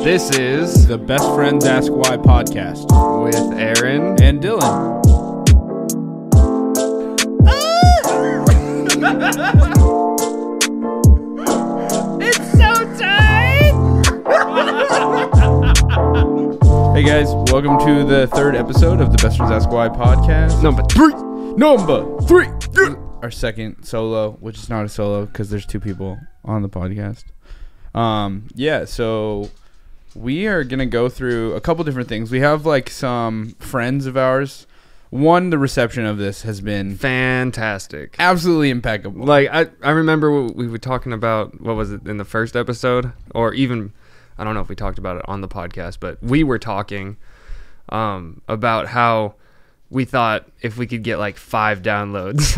This is the Best Friends Ask Why podcast with Aaron and Dylan. It's so tight! Hey guys, welcome to the third episode of the Best Friends Ask Why podcast. Number three. Our second solo, which is not a solo because there's two people on the podcast. So we are going to go through a couple different things. We have like some friends of ours. One, the reception of this has been fantastic. Absolutely impeccable. Like, I remember we were talking about, what was it, in the first episode? Or even, I don't know if we talked about it on the podcast, but we were talking about how we thought if we could get like 5 downloads,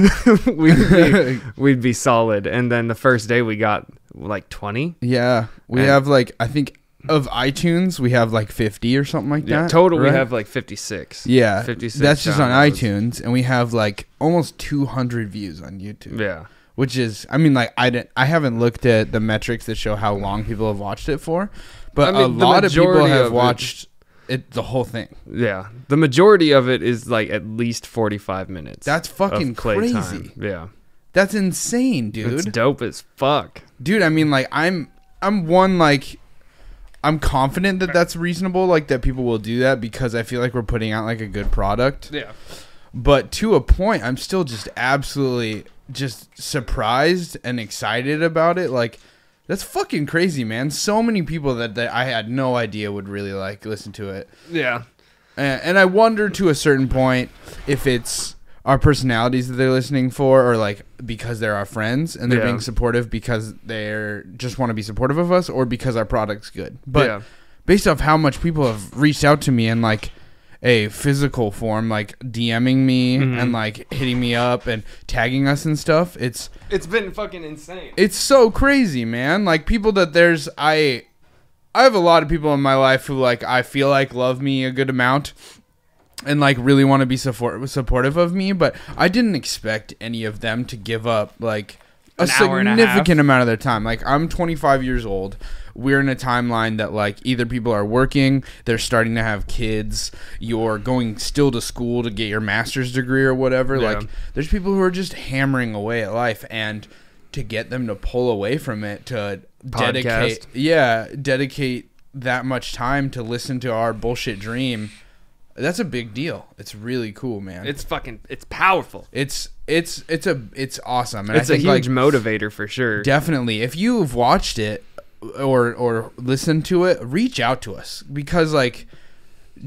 we'd be solid. And then the first day we got like 20. Yeah. We have like, I think of iTunes, we have like 50 or something like that. Total, right? we have like 56. Yeah. 56 that's just downloads. on iTunes. And we have like almost 200 views on YouTube. Yeah. Which is, I mean, like, I haven't looked at the metrics that show how long people have watched it for. But a lot of people have watched it, the whole thing. Yeah. The majority of it is like at least 45 minutes. That's fucking crazy. Time. Yeah. That's insane, dude. It's dope as fuck. Dude, I mean, like, I'm confident that that's reasonable, like, that people will do that because I feel like we're putting out, like, a good product. Yeah. But to a point, I'm still just absolutely just surprised and excited about it. Like, that's fucking crazy, man. So many people that I had no idea would really, like, listen to it. Yeah. And I wonder to a certain point if it's our personalities that they're listening for, or like because they're our friends and they're being supportive because they're just want to be supportive of us, or because our product's good. But based off how much people have reached out to me in like a physical form, like DMing me and like hitting me up and tagging us and stuff, it's been fucking insane. It's so crazy, man. Like people that I have a lot of people in my life who like I feel like love me a good amount and like really want to be supportive of me, but I didn't expect any of them to give up like a significant amount of their time. Like, I'm 25 years old. We're in a timeline that like either people are working, they're starting to have kids, you're going still to school to get your master's degree or whatever. Yeah. Like, there's people who are just hammering away at life, and to get them to pull away from it, to dedicate that much time to listen to our bullshit dream. That's a big deal. It's really cool, man. It's powerful. It's awesome. And it's a huge motivator for sure. Definitely. If you've watched it or listened to it, reach out to us, because like,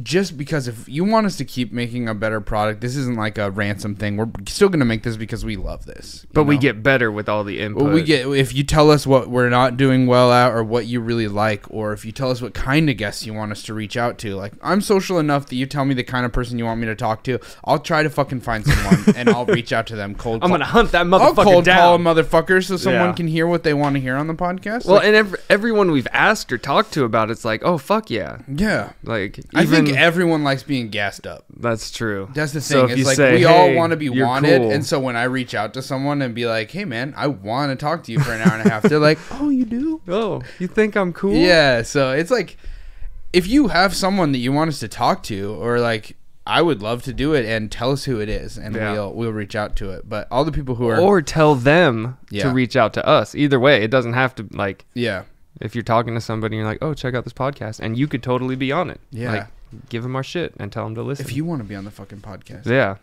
just because if you want us to keep making a better product, this isn't like a ransom thing. We're still going to make this because we love this. But we get better with all the input. Well, if you tell us what we're not doing well at, or what you really like, or if you tell us what kind of guests you want us to reach out to. Like, I'm social enough that you tell me the kind of person you want me to talk to. I'll try to fucking find someone and I'll reach out to them cold. I'm going to hunt that motherfucker down. I'll cold call a motherfucker so someone can hear what they want to hear on the podcast. Well, like, and everyone we've asked or talked to about it's like, oh, fuck yeah. Yeah. Like, I think everyone likes being gassed up. That's true. That's the thing. So it's like, we all want to be wanted, cool. And so when I reach out to someone and be like, hey man, I want to talk to you for an hour and a half, they're like, oh, you do? Oh, you think I'm cool? Yeah. So it's like, if you have someone that you want us to talk to, or like, I would love to do it, and tell us who it is, and we'll reach out to it. But all the people who are, or tell them to reach out to us. Either way, it doesn't have to, like, if you're talking to somebody and you're like, oh, check out this podcast, and you could totally be on it. Yeah. Like, give them our shit and tell them to listen. If you want to be on the fucking podcast. Yeah.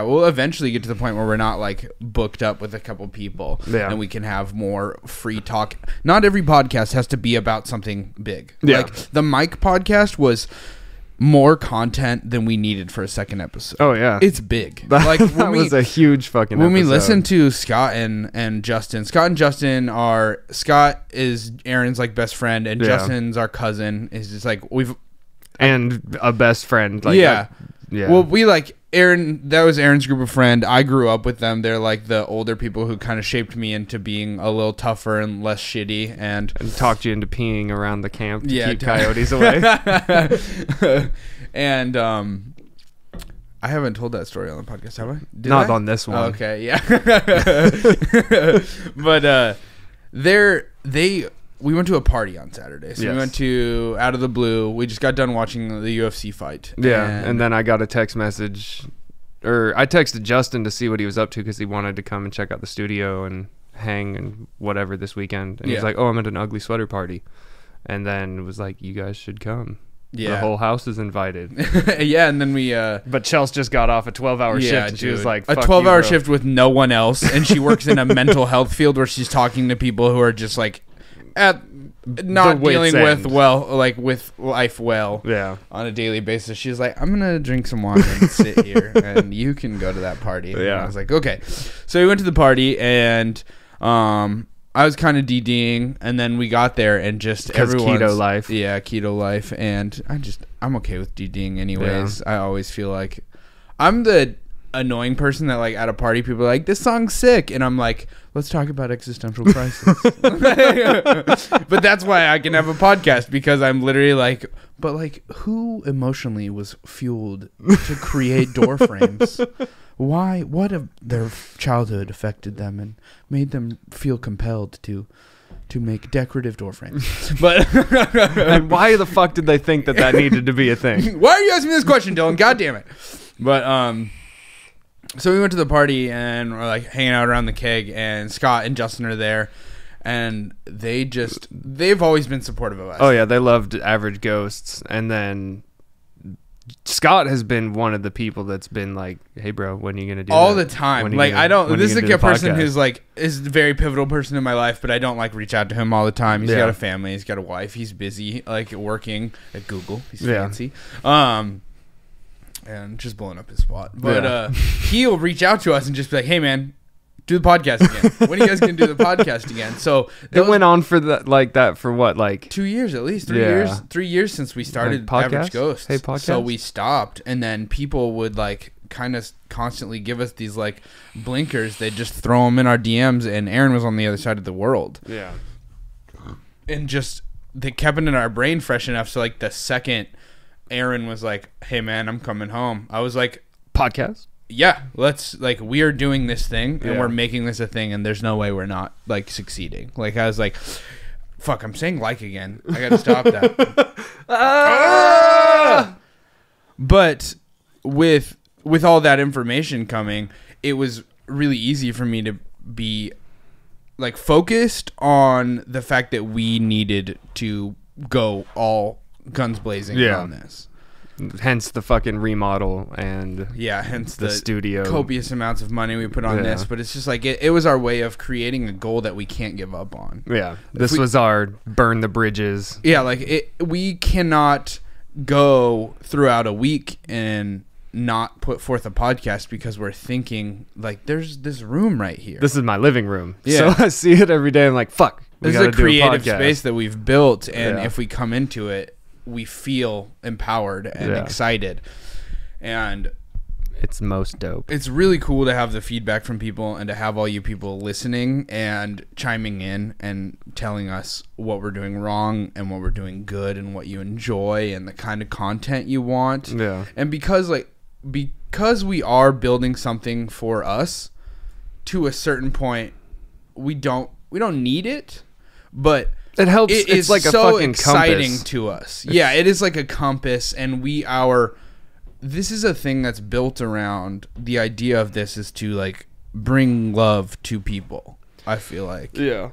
We'll eventually get to the point where we're not like booked up with a couple people, and we can have more free talk. Not every podcast has to be about something big. Yeah. Like, the Mike podcast was more content than we needed for a second episode. Oh yeah. It's big. Like, that was a huge fucking episode. When we listen to Scott and Justin, Scott is Aaron's like best friend, and Justin's our cousin. Is just like and a best friend. Like, yeah. Well, we like Aaron. That was Aaron's group of friend. I grew up with them. They're like the older people who kind of shaped me into being a little tougher and less shitty, and talked you into peeing around the camp to keep coyotes away. And I haven't told that story on the podcast, have I? Not on this one. Oh, okay, yeah. But we went to a party on Saturday. So we Yes. went to Out of the Blue. We just got done watching the UFC fight. Yeah, and then I got a text message, or I texted Justin to see what he was up to because he wanted to come and check out the studio and hang and whatever this weekend. And he's like, "Oh, I'm at an ugly sweater party," and then it was like, "You guys should come." Yeah, the whole house is invited. Yeah, and then we but Chelsea just got off a 12-hour shift, and she was like, a 12-hour shift with no one else, and she works in a mental health field where she's talking to people who are just like not dealing with with life on a daily basis. She's like, I'm gonna drink some wine and sit here, and you can go to that party. And I was like, okay. So we went to the party, and I was kind of DDing, and then we got there, and just everyone's keto life. Yeah, keto life, and I'm okay with DDing anyways. I always feel like I'm the annoying person that like at a party people are like, this song's sick, and I'm like, let's talk about existential crisis. But that's why I can have a podcast, because I'm literally like, but like, who emotionally was fueled to create door frames? Why? What have their childhood affected them and made them feel compelled to make decorative door frames? But and why the fuck did they think that needed to be a thing? Why are you asking me this question, Dylan? God damn it! But so we went to the party and we're like hanging out around the keg, and Scott and Justin are there, and they've always been supportive of us. Oh yeah, they loved Average Ghosts, and then Scott has been one of the people that's been like, "Hey, bro, when are you gonna do all that? the time?" Like, I don't. This is a person who's like is a very pivotal person in my life, but I don't like reach out to him all the time. He's got a family, he's got a wife, he's busy, like working at Google. He's fancy, and just blowing up his spot. But he'll reach out to us and just be like, "Hey, man, do the podcast again. When are you guys gonna do the podcast again?" So it went on for that for what, like 2 years at least, 3 years since we started Average Ghosts. Hey, podcast. So we stopped, and then people would like kind of constantly give us these like blinkers. They'd just throw them in our DMs, and Aaron was on the other side of the world. Yeah, and just they kept it in our brain fresh enough. So like the second Aaron was like, "Hey man, I'm coming home," I was like, podcast. Yeah, let's like, we are doing this thing and we're making this a thing, and there's no way we're not like succeeding. Like I was like, fuck, I'm saying like again. I gotta stop that. But with all that information coming, it was really easy for me to be like focused on the fact that we needed to go all guns blazing on this. Hence the fucking remodel and hence the studio, copious amounts of money we put on this. But it's just like it was our way of creating a goal that we can't give up on. Yeah, this was our burn the bridges. Yeah, like we cannot go throughout a week and not put forth a podcast because we're thinking like there's this room right here. This is my living room. Yeah, so I see it every day. I'm like, fuck. This is a creative space that we've built, and if we come into it, we feel empowered and excited, and it's most dope. It's really cool to have the feedback from people and to have all you people listening and chiming in and telling us what we're doing wrong and what we're doing good and what you enjoy and the kind of content you want. Yeah. And because we are building something for us, to a certain point, we don't need it, but it helps. It's like so a fucking exciting compass to us. Yeah, it is like a compass, and this is a thing that's built around the idea of this is to like bring love to people. I feel like. Yeah.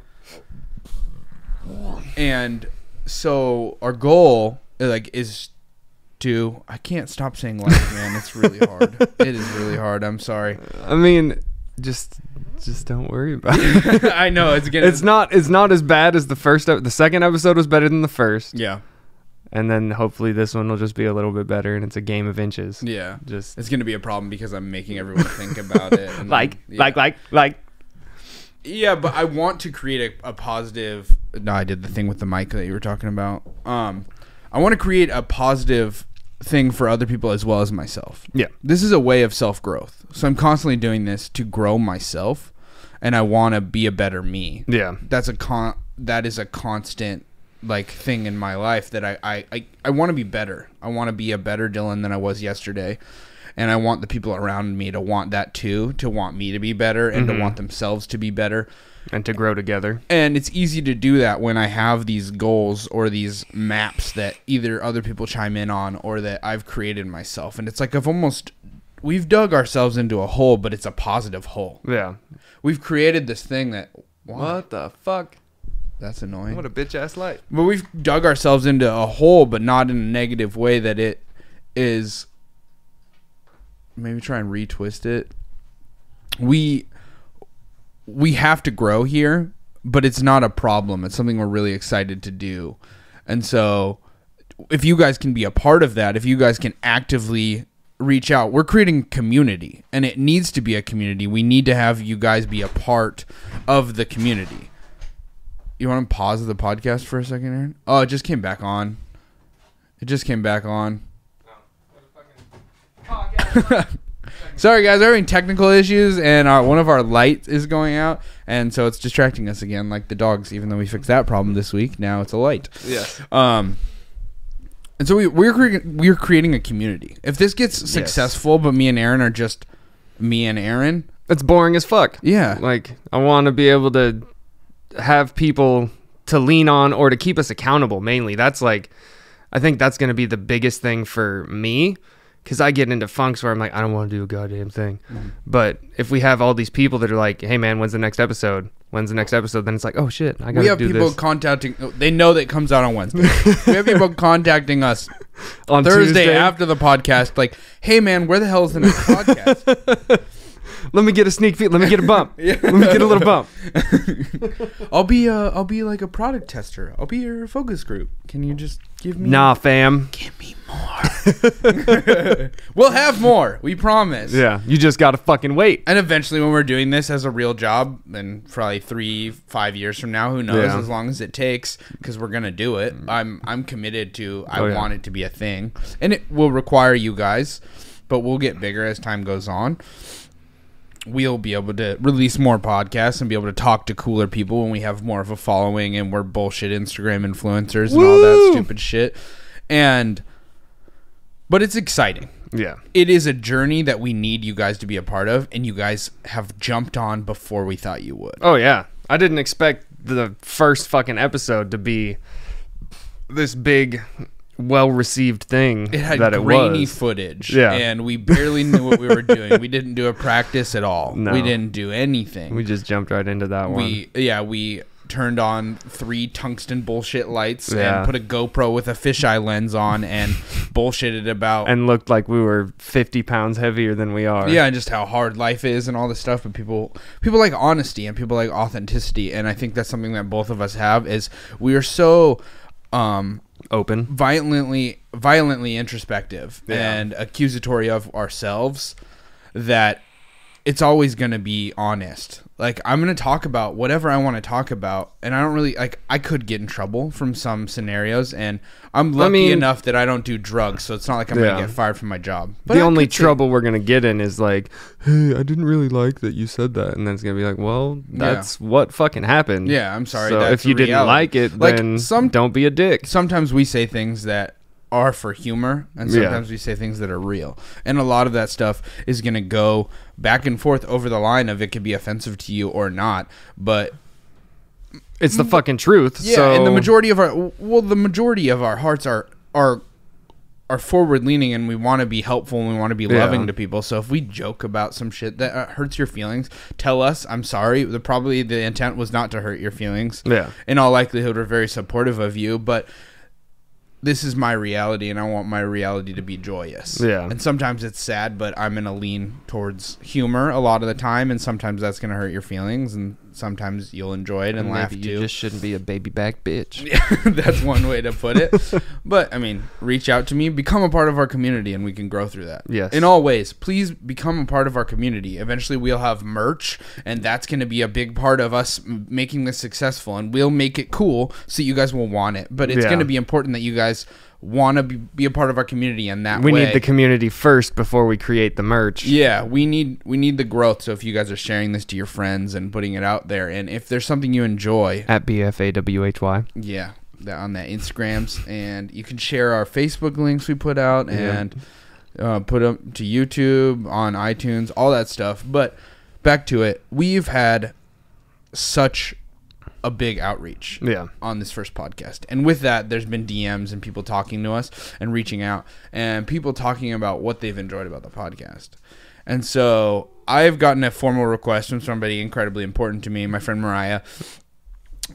And so our goal is to, I can't stop saying like, man, it's really hard. It is really hard. I'm sorry. I mean, just don't worry about it. I know it's not as bad as the second episode was better than the first. Yeah. And then hopefully this one will just be a little bit better, and it's a game of inches. Yeah. It's going to be a problem because I'm making everyone think about it. And like. Yeah, but I want to create a positive. No, I did the thing with the mic that you were talking about. I want to create a positive thing for other people as well as myself. Yeah. This is a way of self-growth. So I'm constantly doing this to grow myself, and I want to be a better me. Yeah. That is a constant like thing in my life that I want to be better. I want to be a better Dylan than I was yesterday. And I want the people around me to want that too, to want me to be better and to want themselves to be better. And to grow together. And it's easy to do that when I have these goals or these maps that either other people chime in on or that I've created myself. And it's like we've dug ourselves into a hole, but it's a positive hole. Yeah. We've created this thing that... What the fuck? That's annoying. What a bitch-ass light. But we've dug ourselves into a hole, but not in a negative way that it is... Maybe try and retwist it. We have to grow here, but it's not a problem. It's something we're really excited to do. And so if you guys can be a part of that, if you guys can actively reach out, we're creating community, and it needs to be a community. We need to have you guys be a part of the community. You want to pause the podcast for a second, Aaron? Oh, it just came back on. Sorry guys, we're having technical issues, and one of our lights is going out, and so it's distracting us again, like the dogs. Even though we fixed that problem this week, now it's a light. Yes. And so we're creating a community. If this gets successful, but me and Aaron are just me and Aaron, it's boring as fuck. Yeah. Like, I want to be able to have people to lean on or to keep us accountable. Mainly, that's like, I think that's going to be the biggest thing for me. Because I get into funks where I'm like, I don't want to do a goddamn thing. But if we have all these people that are like, hey, man, when's the next episode? Then it's like, oh, shit, I got to do this. We have people contacting. They know that it comes out on Wednesday. We have people contacting us on Thursday Tuesday after the podcast. Like, hey, man, where the hell is the next podcast? Let me get a sneak peek. Let me get a bump. Let me get a little bump. I'll be like a product tester. I'll be your focus group. Can you just give me... Nah, fam. Give me more. We'll have more. We promise. Yeah, you just got to fucking wait. And eventually when we're doing this as a real job, and probably 3-5 years from now, who knows, as long as it takes, because we're going to do it. I'm committed to, I want it to be a thing. And it will require you guys, but we'll get bigger as time goes on. We'll be able to release more podcasts and be able to talk to cooler people when we have more of a following and we're bullshit Instagram influencers and all that stupid shit. But it's exciting. Yeah. It is a journey that we need you guys to be a part of, and you guys have jumped on before we thought you would. Oh, yeah. I didn't expect the first fucking episode to be this big... well-received thing. It had that grainy footage, and we barely knew what we were doing. We didn't do a practice at all. No. We didn't do anything. We just jumped right into that one. We turned on 3 tungsten bullshit lights and put a GoPro with a fisheye lens on and bullshitted about... and looked like we were 50 pounds heavier than we are. Yeah, and just how hard life is and all this stuff. But people like honesty and people like authenticity, and I think that's something that both of us have, is we are so... open, violently introspective and accusatory of ourselves that it's always going to be honest. Like, I'm going to talk about whatever I want to talk about, and I don't really, like, I could get in trouble from some scenarios, and I'm lucky enough that I don't do drugs, so it's not like I'm going to get fired from my job. But the only trouble we're going to get in is like, hey, I didn't really like that you said that, and then it's going to be like, well, that's what fucking happened. Yeah, I'm sorry. So that's if you didn't like it, then don't be a dick. Sometimes we say things that are for humor, and sometimes we say things that are real, and a lot of that stuff is going to go back and forth over the line of it could be offensive to you or not, but it's the fucking truth. And the majority of our hearts are forward leaning, and we want to be helpful and we want to be loving to people. So if we joke about some shit that hurts your feelings, tell us. I'm sorry. Probably the intent was not to hurt your feelings. In all likelihood, we're very supportive of you, but this is my reality, and I want my reality to be joyous. And sometimes it's sad, but I'm going to lean towards humor a lot of the time, and sometimes that's going to hurt your feelings, and sometimes you'll enjoy it and laugh too. You just shouldn't be a baby back bitch. That's one way to put it. But, I mean, reach out to me. Become a part of our community, and we can grow through that. Yes. In all ways, please become a part of our community. Eventually, we'll have merch, and that's going to be a big part of us making this successful, and we'll make it cool so you guys will want it. But it's going to be important that you guys want to be a part of our community in that way. We need the community first before we create the merch. Yeah, we need the growth. So if you guys are sharing this to your friends and putting it out there, and if there's something you enjoy at BFAWHY, on the Instagrams, and you can share our Facebook links we put out and put them to YouTube, on iTunes, all that stuff. But back to it, we've had such a big outreach on this first podcast, and with that there's been DMs and people talking to us and reaching out and people talking about what they've enjoyed about the podcast. And so I've gotten a formal request from somebody incredibly important to me, my friend Mariah.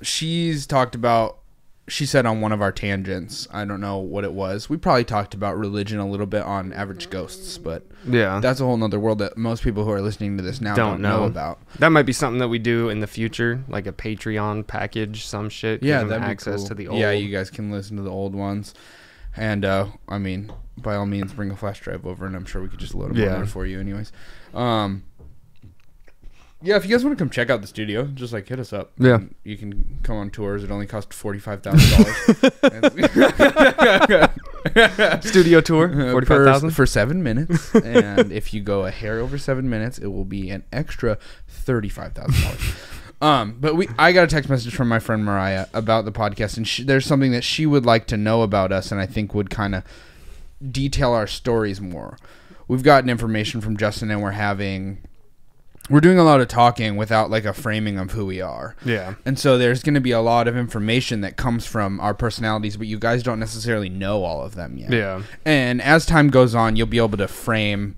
She's talked about, she said on one of our tangents, I don't know what it was, we probably talked about religion a little bit on Average Ghosts, but that's a whole nother world that most people who are listening to this now don't know about. That might be something that we do in the future, like a Patreon package, some shit. Yeah, that'd be access cool. To the old. Yeah, you guys can listen to the old ones. And, I mean, by all means, bring a flash drive over, and I'm sure we could just load them on there for you anyways. Yeah, if you guys want to come check out the studio, just like hit us up. Yeah, you can come on tours. It only costs $45,000. Studio tour, $45,000 for 7 minutes. And if you go a hair over 7 minutes, it will be an extra $35,000. But I got a text message from my friend Mariah about the podcast, and there's something that she would like to know about us, and I think would kind of detail our stories more. We've gotten information from Justin, and we're doing a lot of talking without like a framing of who we are. Yeah. And so there's going to be a lot of information that comes from our personalities, but you guys don't necessarily know all of them yet. Yeah. And as time goes on, you'll be able to frame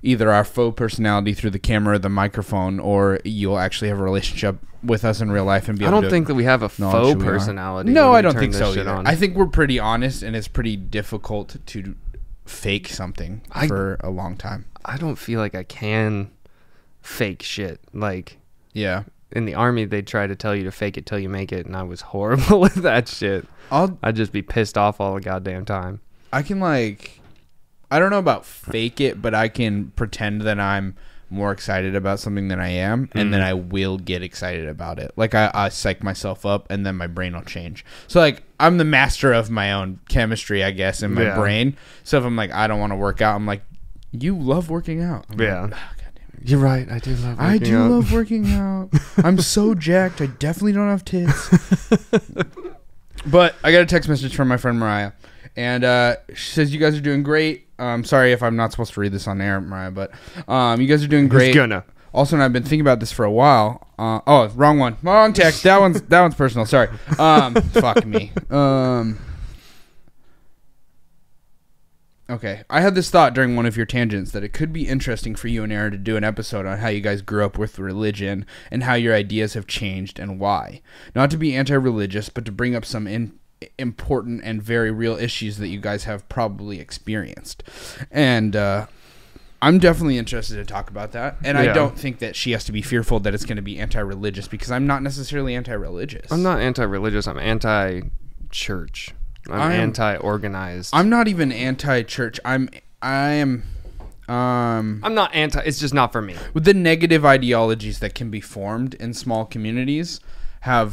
either our faux personality through the camera or the microphone, or you'll actually have a relationship with us in real life and be able to... I don't think that we have a faux personality. No, I don't think so either. I think we're pretty honest, and it's pretty difficult to fake something for a long time. I don't feel like I can fake shit. Like, yeah, in the army they try to tell you to fake it till you make it, and I was horrible with that shit. I'd just be pissed off all the goddamn time. I can, like, I don't know about fake it, but I can pretend that I'm more excited about something than I am, and then I will get excited about it. Like, I psych myself up, and then my brain will change. So, like, I'm the master of my own chemistry, I guess, in my brain. So if I'm like, I don't want to work out, I'm like, you love working out. I'm like, oh, you're right. I do love working out. Love working out. I'm so jacked. I definitely don't have tits. But I got a text message from my friend Mariah, and she says, you guys are doing great. Sorry if I'm not supposed to read this on air, Mariah, but you guys are doing great. Also, and I've been thinking about this for a while. Wrong one. Wrong text. That one's personal. Sorry. Fuck me. Okay, I had this thought during one of your tangents that it could be interesting for you and Aaron to do an episode on how you guys grew up with religion and how your ideas have changed and why. Not to be anti-religious, but to bring up some important and very real issues that you guys have probably experienced. And I'm definitely interested to talk about that. And I don't think that she has to be fearful that it's going to be anti-religious, because I'm not necessarily anti-religious. I'm not anti-religious. I'm anti-church. I'm anti-organized. I'm not even anti-church. I am. I'm not anti. It's just not for me. With the negative ideologies that can be formed in small communities, can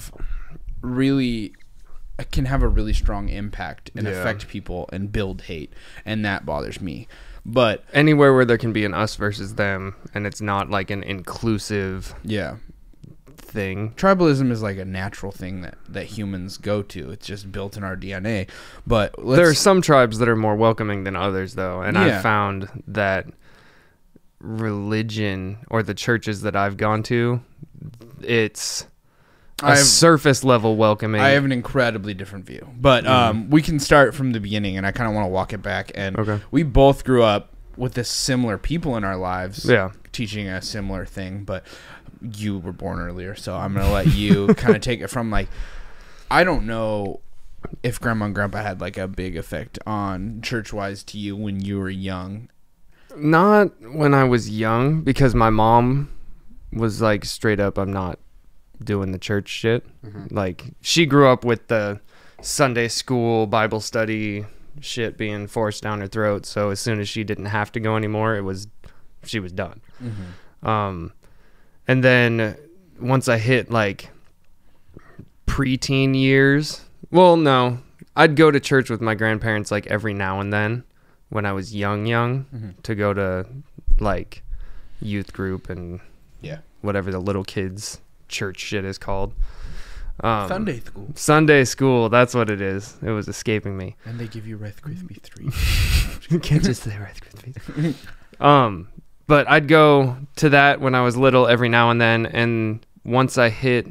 have a really strong impact and affect people and build hate, and that bothers me. But anywhere where there can be an us versus them, and it's not like an inclusive thing. Tribalism is like a natural thing that humans go to. It's just built in our DNA. But there are some tribes that are more welcoming than others, though, and I've found that religion, or the churches that I've gone to, it's surface level welcoming. I have an incredibly different view, but we can start from the beginning, and I kind of want to walk it back. And we both grew up with this similar people in our lives, teaching a similar thing, but you were born earlier, so I'm gonna let you kind of take it from, like, I don't know if grandma and grandpa had like a big effect on church-wise to you when you were young. Not when I was young, because my mom was like, straight up, I'm not doing the church shit. Like, she grew up with the Sunday school Bible study shit being forced down her throat, so as soon as she didn't have to go anymore, she was done. And then once I hit like preteen years, well, no, I'd go to church with my grandparents like every now and then when I was young, to go to like youth group and whatever the little kids church shit is called. Sunday school, that's what it is. It was escaping me. And they give you Rice Krispie 3. You can't just say Rice Krispies. But I'd go to that when I was little every now and then, and once I hit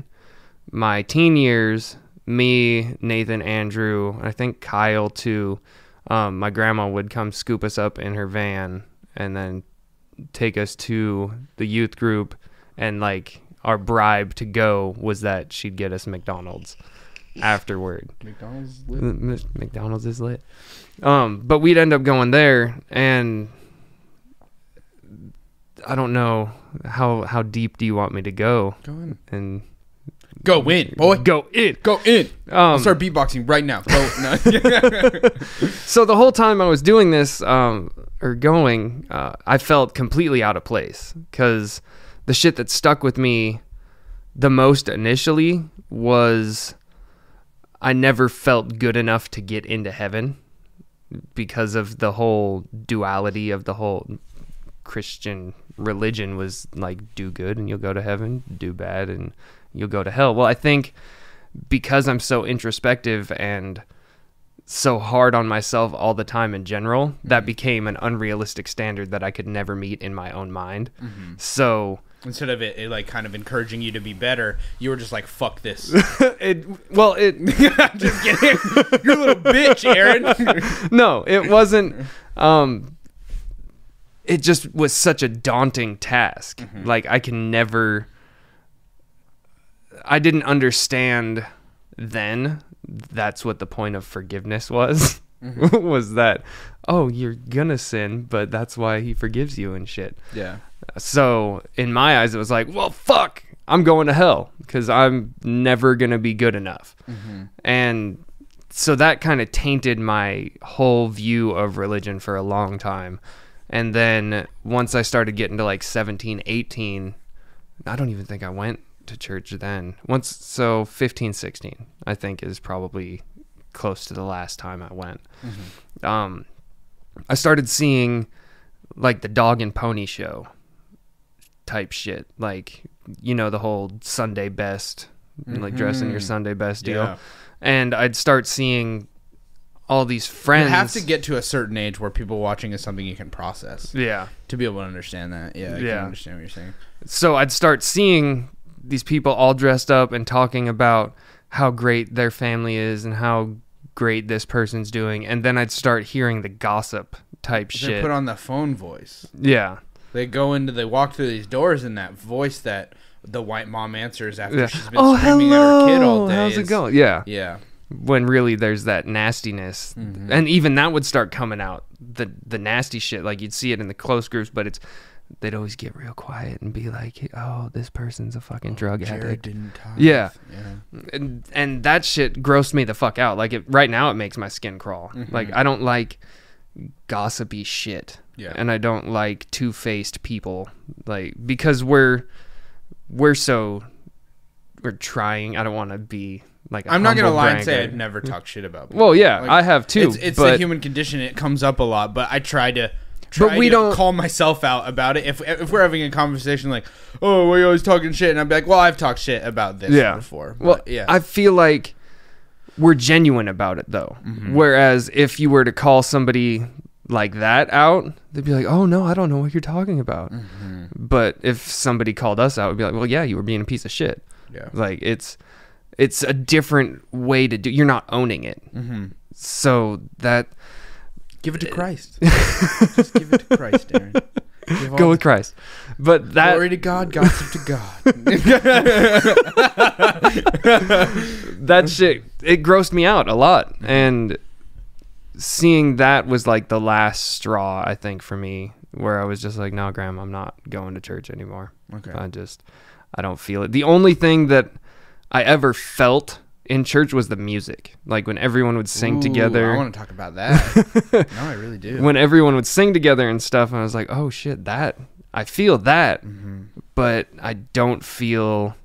my teen years, me, Nathan, Andrew, I think Kyle too, my grandma would come scoop us up in her van and then take us to the youth group, and like our bribe to go was that she'd get us McDonald's afterward. McDonald's is lit. But we'd end up going there, and I don't know how deep do you want me to go? Go in. And go in, boy. Go in. Go in. I'll start beatboxing right now. Go. No. So the whole time I was doing this, I felt completely out of place, because the shit that stuck with me the most initially was I never felt good enough to get into heaven, because of the whole duality of the whole Christian religion was like, do good and you'll go to heaven, do bad and you'll go to hell. Well, I think because I'm so introspective and so hard on myself all the time in general, that became an unrealistic standard that I could never meet in my own mind. Mm-hmm. So instead of it like kind of encouraging you to be better, you were just like, fuck this. Just kidding. You're a little bitch, Aaron. No, it wasn't. It just was such a daunting task. Mm-hmm. Like I didn't understand then that's what the point of forgiveness was. Mm-hmm. Was that, oh, you're gonna sin, but that's why he forgives you and shit. Yeah. So in my eyes, it was like, well, fuck, I'm going to hell because I'm never gonna be good enough. Mm-hmm. And so that kind of tainted my whole view of religion for a long time. And then once I started getting to like 17, 18, I don't even think I went to church then. 15, 16, I think is probably close to the last time I went. Mm-hmm. I started seeing like the dog and pony show type shit. Like, you know, the whole Sunday best, like dressing your Sunday best deal. Yeah. And I'd start seeing all these friends. You have to get to a certain age where people watching is something you can process. Yeah. To be able to understand that. Yeah, I can understand what you're saying. So I'd start seeing these people all dressed up and talking about how great their family is and how great this person's doing. And then I'd start hearing the gossip type shit. They put on the phone voice. Yeah. They walk through these doors in that voice that the white mom answers after she's been screaming at her kid all day. How's it going? Yeah. Yeah. When really there's that nastiness. Mm-hmm. And even that would start coming out. The nasty shit. Like you'd see it in the close groups, but they'd always get real quiet and be like, oh, this person's a fucking drug addict. Jared didn't tithe. Yeah. And that shit grossed me the fuck out. Like right now it makes my skin crawl. Mm-hmm. Like I don't like gossipy shit. Yeah. And I don't like two-faced people. Like because we're trying. I don't want to be like I'm not going to lie and say I've never talked shit about people. Well, yeah, like, I have too. It's the human condition. It comes up a lot, but I try to call myself out about it. If we're having a conversation like, oh, we're always talking shit, and I'd be like, well, I've talked shit about this before. Well, yeah. I feel like we're genuine about it, though. Mm-hmm. Whereas if you were to call somebody like that out, they'd be like, oh, no, I don't know what you're talking about. Mm-hmm. But if somebody called us out, we'd be like, well, yeah, you were being a piece of shit. Yeah. Like, it's a different way to do. You're not owning it. Mm-hmm. So that... Give it to Christ. Just give it to Christ, Aaron. Go with Christ. But that... Glory to God, gossip to God. That shit, it grossed me out a lot. And seeing that was like the last straw, I think, for me, where I was just like, no, Graham, I'm not going to church anymore. Okay. I don't feel it. The only thing that I ever felt in church was the music. Like when everyone would sing together. I want to talk about that. No, I really do. When everyone would sing together and stuff, and I was like, oh shit, I feel that. Mm-hmm. But I don't feel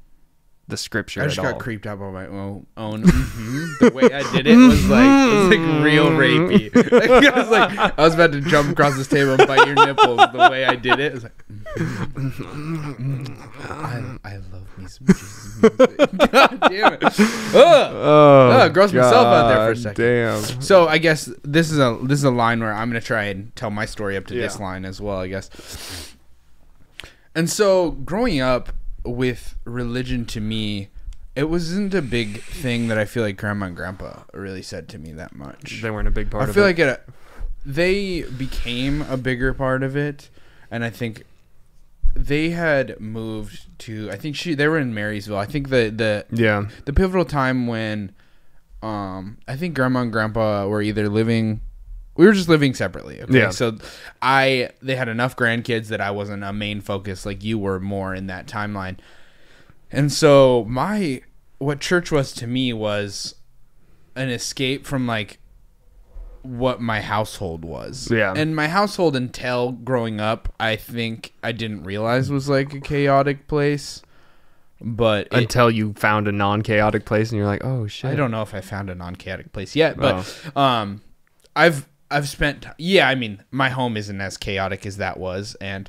the scripture I just at got all. creeped out by my own. The way I did it was like real rapey. I was about to jump across this table and bite your nipples. The way I did it was like, I love me some Jesus music. God damn it! Gross myself out there for a second. Damn. So I guess this is a line where I'm gonna try and tell my story up to this line as well, I guess. And so growing up with religion, to me, it wasn't a big thing that I feel like Grandma and Grandpa really said to me that much. They weren't a big part of it. I feel like they became a bigger part of it, and I think they had moved to. I think they were in Marysville. I think the pivotal time when, I think Grandma and Grandpa were either living. We were just living separately. Okay? Yeah. So they had enough grandkids that I wasn't a main focus like you were more in that timeline. And so what church was to me was an escape from like what my household was. Yeah. And my household until growing up, I think I didn't realize was like a chaotic place. But until you found a non-chaotic place and you're like, oh shit. I don't know if I found a non-chaotic place yet, but I've spent, I mean, my home isn't as chaotic as that was, and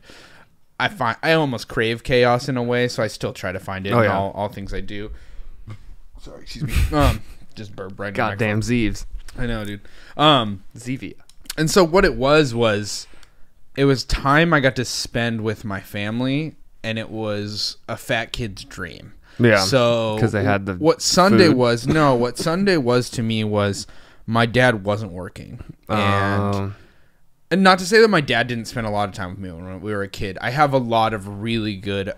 I almost crave chaos in a way, so I still try to find it in all things I do. Sorry, excuse me. Just burp right. Goddamn Zeeves. I know, dude. Zevia. And so what it was it was time I got to spend with my family, and it was a fat kid's dream. Yeah. So because they had what Sunday food. what Sunday was to me was my dad wasn't working. And not to say that my dad didn't spend a lot of time with me when we were a kid. I have a lot of really good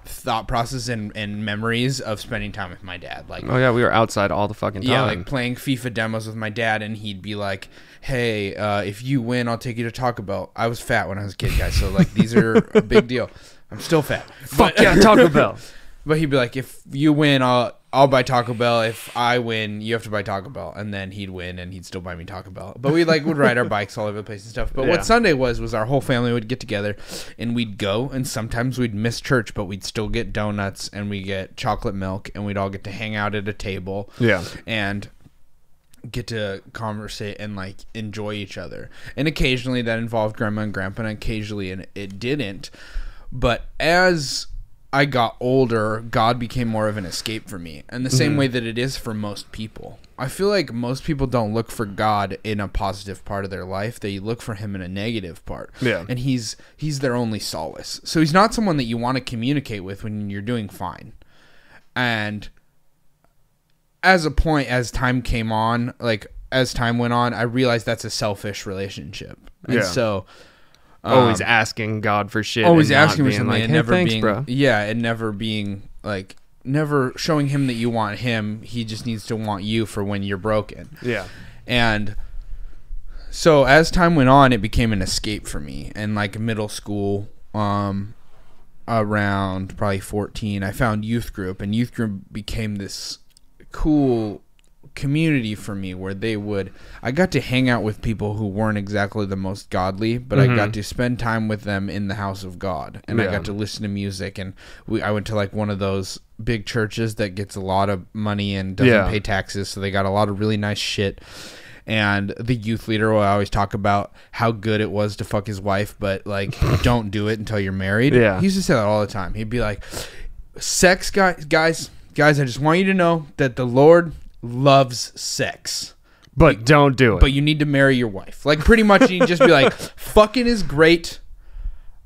thought process and memories of spending time with my dad. Like, we were outside all the fucking time. Yeah, like playing FIFA demos with my dad, and he'd be like, hey, if you win, I'll take you to Taco Bell. I was fat when I was a kid, guys, so like these are a big deal. I'm still fat. Fuck yeah, Taco Bell. But he'd be like, if you win, I'll buy Taco Bell. If I win, you have to buy Taco Bell. And then he'd win, and he'd still buy me Taco Bell. But we would ride our bikes all over the place and stuff. But what Sunday was our whole family would get together, and we'd go, and sometimes we'd miss church, but we'd still get donuts, and we'd get chocolate milk, and we'd all get to hang out at a table. Yeah. And get to conversate and like enjoy each other. And occasionally that involved Grandma and Grandpa, and occasionally it didn't. But as I got older, God became more of an escape for me, and the same way that it is for most people. I feel like most people don't look for God in a positive part of their life. They look for him in a negative part. Yeah. And he's their only solace. So he's not someone that you want to communicate with when you're doing fine. And as time came on, as time went on, I realized that's a selfish relationship. And so always asking God for shit. Always asking for something, like, and never thanks, being, bro. Yeah, and never being like, never showing him that you want him. He just needs to want you for when you're broken. Yeah. And so as time went on, it became an escape for me. And like middle school, around probably 14, I found youth group, and youth group became this cool community for me where I got to hang out with people who weren't exactly the most godly, but I got to spend time with them in the house of God, and I got to listen to music, and I went to like one of those big churches that gets a lot of money and doesn't pay taxes, so they got a lot of really nice shit. And the youth leader will always talk about how good it was to fuck his wife, but like don't do it until you're married. Yeah. He used to say that all the time. He'd be like, sex, guys, I just want you to know that the Lord loves sex, but don't do it. But you need to marry your wife. Like pretty much, you just be like, fucking is great.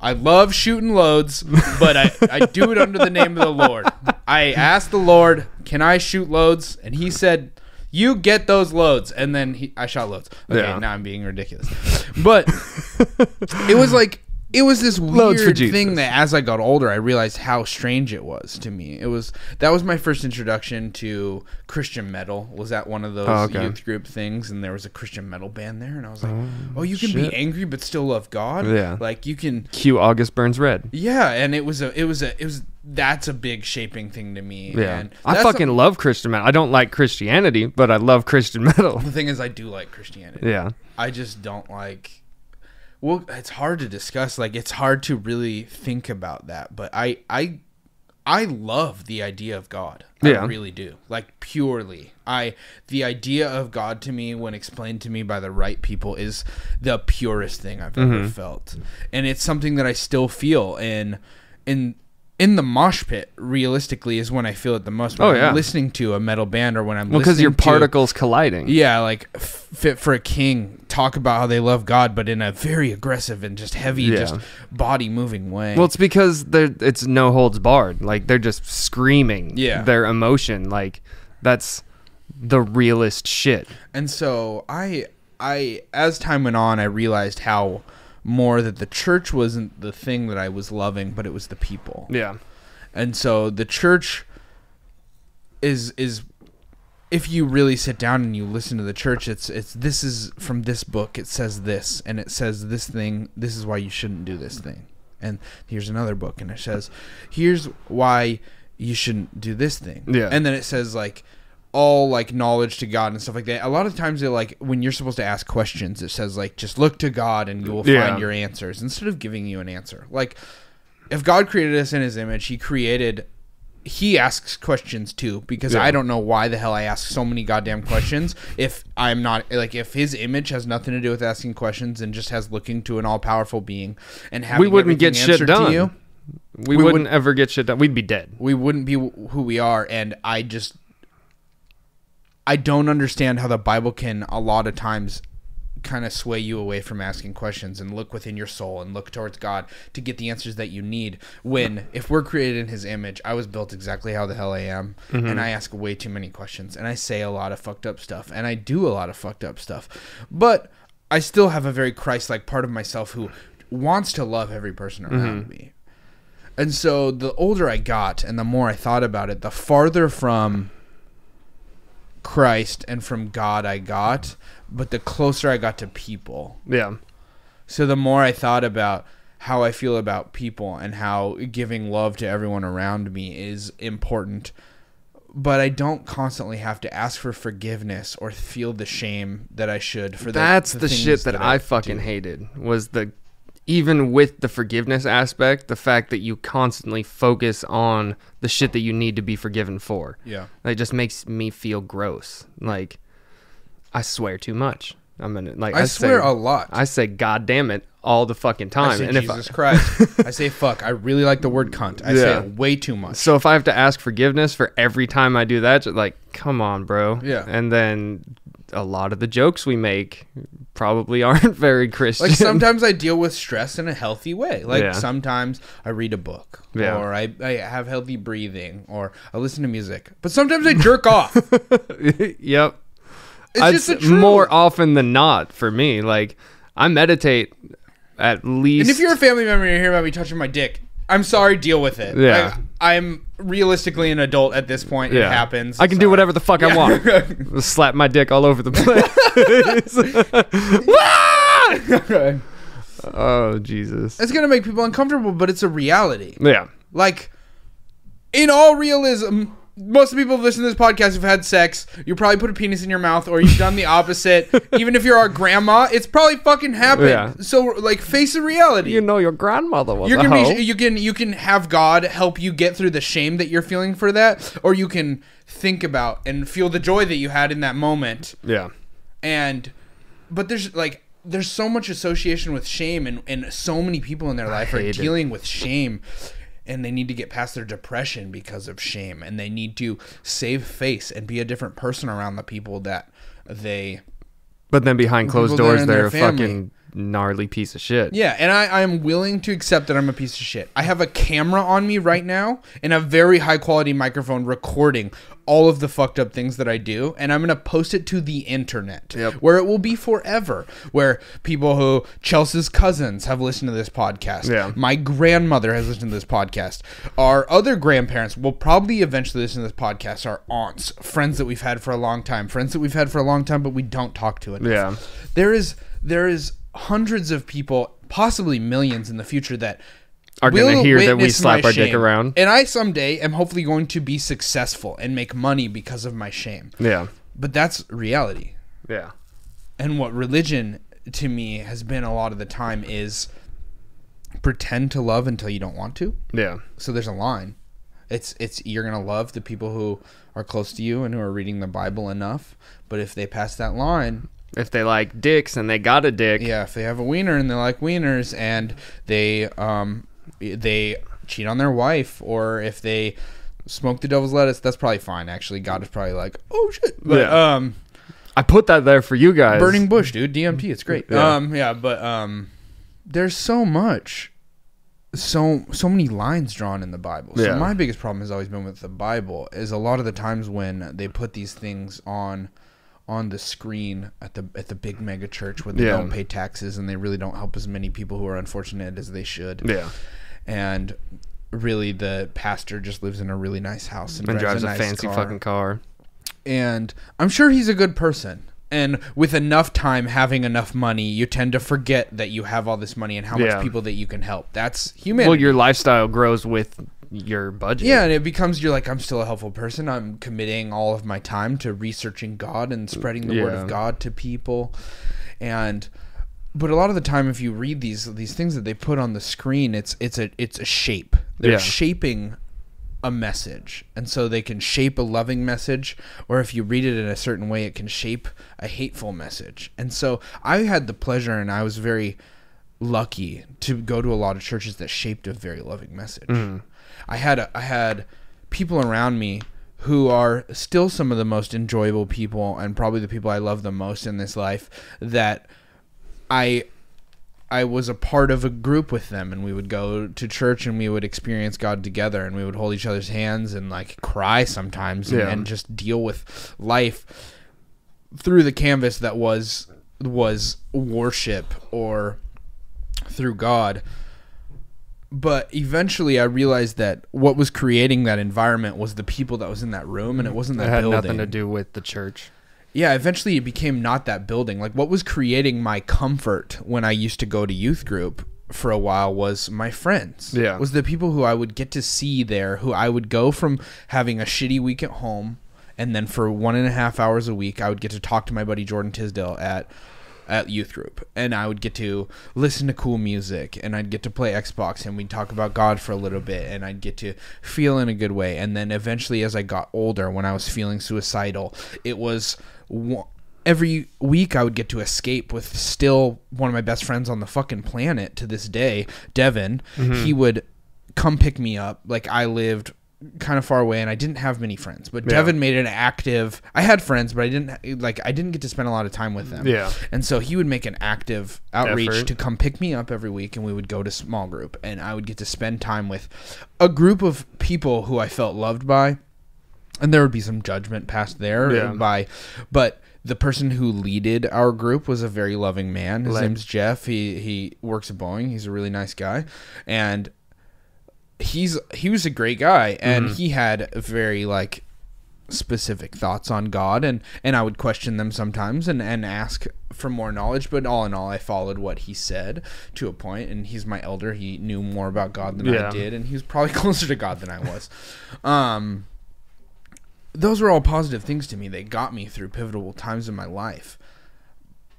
I love shooting loads, but I do it under the name of the Lord. I asked the Lord, can I shoot loads? And he said, you get those loads. And then I shot loads. Okay, now I'm being ridiculous. But it was this weird thing that as I got older, I realized how strange it was to me. That was my first introduction to Christian metal. Was at one of those youth group things, and there was a Christian metal band there, and I was like, "Oh, you can be angry but still love God. Yeah, like you can." Cue August Burns Red. Yeah, and that's a big shaping thing to me. Yeah, and I fucking love Christian metal. I don't like Christianity, but I love Christian metal. The thing is, I do like Christianity. Yeah, I just don't like. Well, it's hard to discuss. Like, it's hard to really think about that. But I I love the idea of God. Yeah. I really do. Like, purely. The idea of God to me, when explained to me by the right people, is the purest thing I've ever felt. And it's something that I still feel in the mosh pit, realistically, is when I feel it the most. When I'm listening to a metal band, or when I'm listening to... because your particles colliding. Yeah, like Fit for a King talk about how they love God, but in a very aggressive and just heavy, just body-moving way. Well, it's because it's no holds barred. Like, they're just screaming their emotion. Like, that's the realest shit. And so I as time went on, I realized how more that the church wasn't the thing that I was loving, but it was the people. Yeah. And so the church is if you really sit down and you listen to the church, it's this is from this book, it says this, and it says this thing, this is why you shouldn't do this thing. And here's another book, and it says, here's why you shouldn't do this thing. Yeah. And then it says, like, all, like, knowledge to God and stuff like that. A lot of times, they like, when you're supposed to ask questions, it says, like, just look to God and you will find your answers, instead of giving you an answer. Like, if God created us in his image, he asks questions too, because I don't know why the hell I ask so many goddamn questions if I'm not, like, if his image has nothing to do with asking questions and just has looking to an all-powerful being and having we wouldn't get shit done. To you, we wouldn't ever get shit done. We'd be dead. We wouldn't be who we are, and I don't understand how the Bible can a lot of times kind of sway you away from asking questions and look within your soul and look towards God to get the answers that you need, when if we're created in his image, I was built exactly how the hell I am, and I ask way too many questions, and I say a lot of fucked up stuff, and I do a lot of fucked up stuff, but I still have a very Christ-like part of myself who wants to love every person around me. And so the older I got and the more I thought about it, the farther from Christ and from God I got, but the closer I got to people. Yeah. So the more I thought about how I feel about people and how giving love to everyone around me is important, but I don't constantly have to ask for forgiveness or feel the shame that I should for that's the shit that I fucking hated, was even with the forgiveness aspect, the fact that you constantly focus on the shit that you need to be forgiven for. Yeah. That just makes me feel gross. Like, I swear too much. I swear a lot. I say God damn it all the fucking time. I say Jesus Christ. I say fuck. I really like the word cunt. I say it way too much. So if I have to ask forgiveness for every time I do that, just like, come on, bro. Yeah. And then a lot of the jokes we make probably aren't very Christian. Like, sometimes I deal with stress in a healthy way. Like, sometimes I read a book, or I have healthy breathing, or I listen to music. But sometimes I jerk off. Yep. It's just the truth. More often than not for me. Like, I meditate at least. And if you're a family member and you hear about me touching my dick, I'm sorry, deal with it. Yeah. I'm realistically an adult at this point. It happens. I can do whatever the fuck I want. Slap my dick all over the place. Oh, Jesus. It's going to make people uncomfortable, but it's a reality. Yeah. Like, in all realism, most of the people who listen to this podcast have had sex. You probably put a penis in your mouth, or you've done the opposite. Even if you're our grandma, it's probably fucking happened. Yeah. So, like, face the reality. You know your grandmother was a hoe. You can have God help you get through the shame that you're feeling for that, or you can think about and feel the joy that you had in that moment. Yeah. But there's so much association with shame, and so many people in their life are dealing with shame. And they need to get past their depression because of shame. And they need to save face and be a different person around the people that they... But then behind closed doors, they're a fucking gnarly piece of shit. Yeah, and I am willing to accept that I'm a piece of shit. I have a camera on me right now and a very high-quality microphone recording all of the fucked up things that I do, and I'm going to post it to the internet, where it will be forever, where people who... Chelsea's cousins have listened to this podcast. Yeah. My grandmother has listened to this podcast. Our other grandparents will probably eventually listen to this podcast. Our aunts, friends that we've had for a long time, but we don't talk to enough. Yeah. There is hundreds of people, possibly millions in the future, that are going to hear that we slap our dick around. And I someday am hopefully going to be successful and make money because of my shame. Yeah. But that's reality. Yeah. And what religion to me has been a lot of the time is pretend to love until you don't want to. Yeah. So there's a line. It's you're gonna love the people who are close to you and who are reading the Bible enough. But if they pass that line, if they like dicks and they got a dick, yeah, if they have a wiener and they like wieners and they cheat on their wife, or if they smoke the devil's lettuce, that's probably fine. Actually, God is probably like, oh shit. But yeah. I put that there for you guys. Burning bush, dude. DMT, it's great. There's so much. So many lines drawn in the Bible. So my biggest problem has always been with the Bible is a lot of the times when they put these things on the screen at the big mega church where they don't pay taxes and they really don't help as many people who are unfortunate as they should. Yeah. And really the pastor just lives in a really nice house and drives a nice fancy fucking car. And I'm sure he's a good person. And with enough time, having enough money, you tend to forget that you have all this money and how much people that you can help. That's humanity. Well, your lifestyle grows with your budget. Yeah, and it becomes, you're like, I'm still a helpful person. I'm committing all of my time to researching God and spreading the word of God to people. But a lot of the time, if you read these things that they put on the screen, it's a shape. They're shaping a message, and so they can shape a loving message, or if you read it in a certain way, it can shape a hateful message. And so I had the pleasure, and I was very lucky to go to a lot of churches that shaped a very loving message. I had people around me who are still some of the most enjoyable people, and probably the people I love the most in this life, that I was a part of a group with them, and we would go to church and we would experience God together, and we would hold each other's hands and like cry sometimes and just deal with life through the canvas that was worship or through God. But eventually I realized that what was creating that environment was the people that was in that room, and it wasn't that building. It had nothing to do with the church. Yeah, eventually it became not that building. Like, what was creating my comfort when I used to go to youth group for a while was my friends. Yeah. Was the people who I would get to see there, who I would go from having a shitty week at home, and then for 1.5 hours a week, I would get to talk to my buddy Jordan Tisdale at youth group, and I would get to listen to cool music, and I'd get to play Xbox, and we'd talk about God for a little bit, and I'd get to feel in a good way. And then eventually, as I got older, when I was feeling suicidal, it was every week I would get to escape with still one of my best friends on the fucking planet to this day, Devin. He would come pick me up. Like, I lived kind of far away, and I didn't have many friends, but Devin made an active. I had friends, but I didn't get to spend a lot of time with them. Yeah, and so he would make an active outreach to come pick me up every week, and we would go to small group, and I would get to spend time with a group of people who I felt loved by, and there would be some judgment passed there but the person who leaded our group was a very loving man. His name's Jeff. He works at Boeing. He's a really nice guy, and he was a great guy, and he had very like specific thoughts on God, and I would question them sometimes and ask for more knowledge, but all in all I followed what he said to a point. And he's my elder. He knew more about God than I did, and he was probably closer to God than I was. Those were all positive things to me. They got me through pivotal times in my life.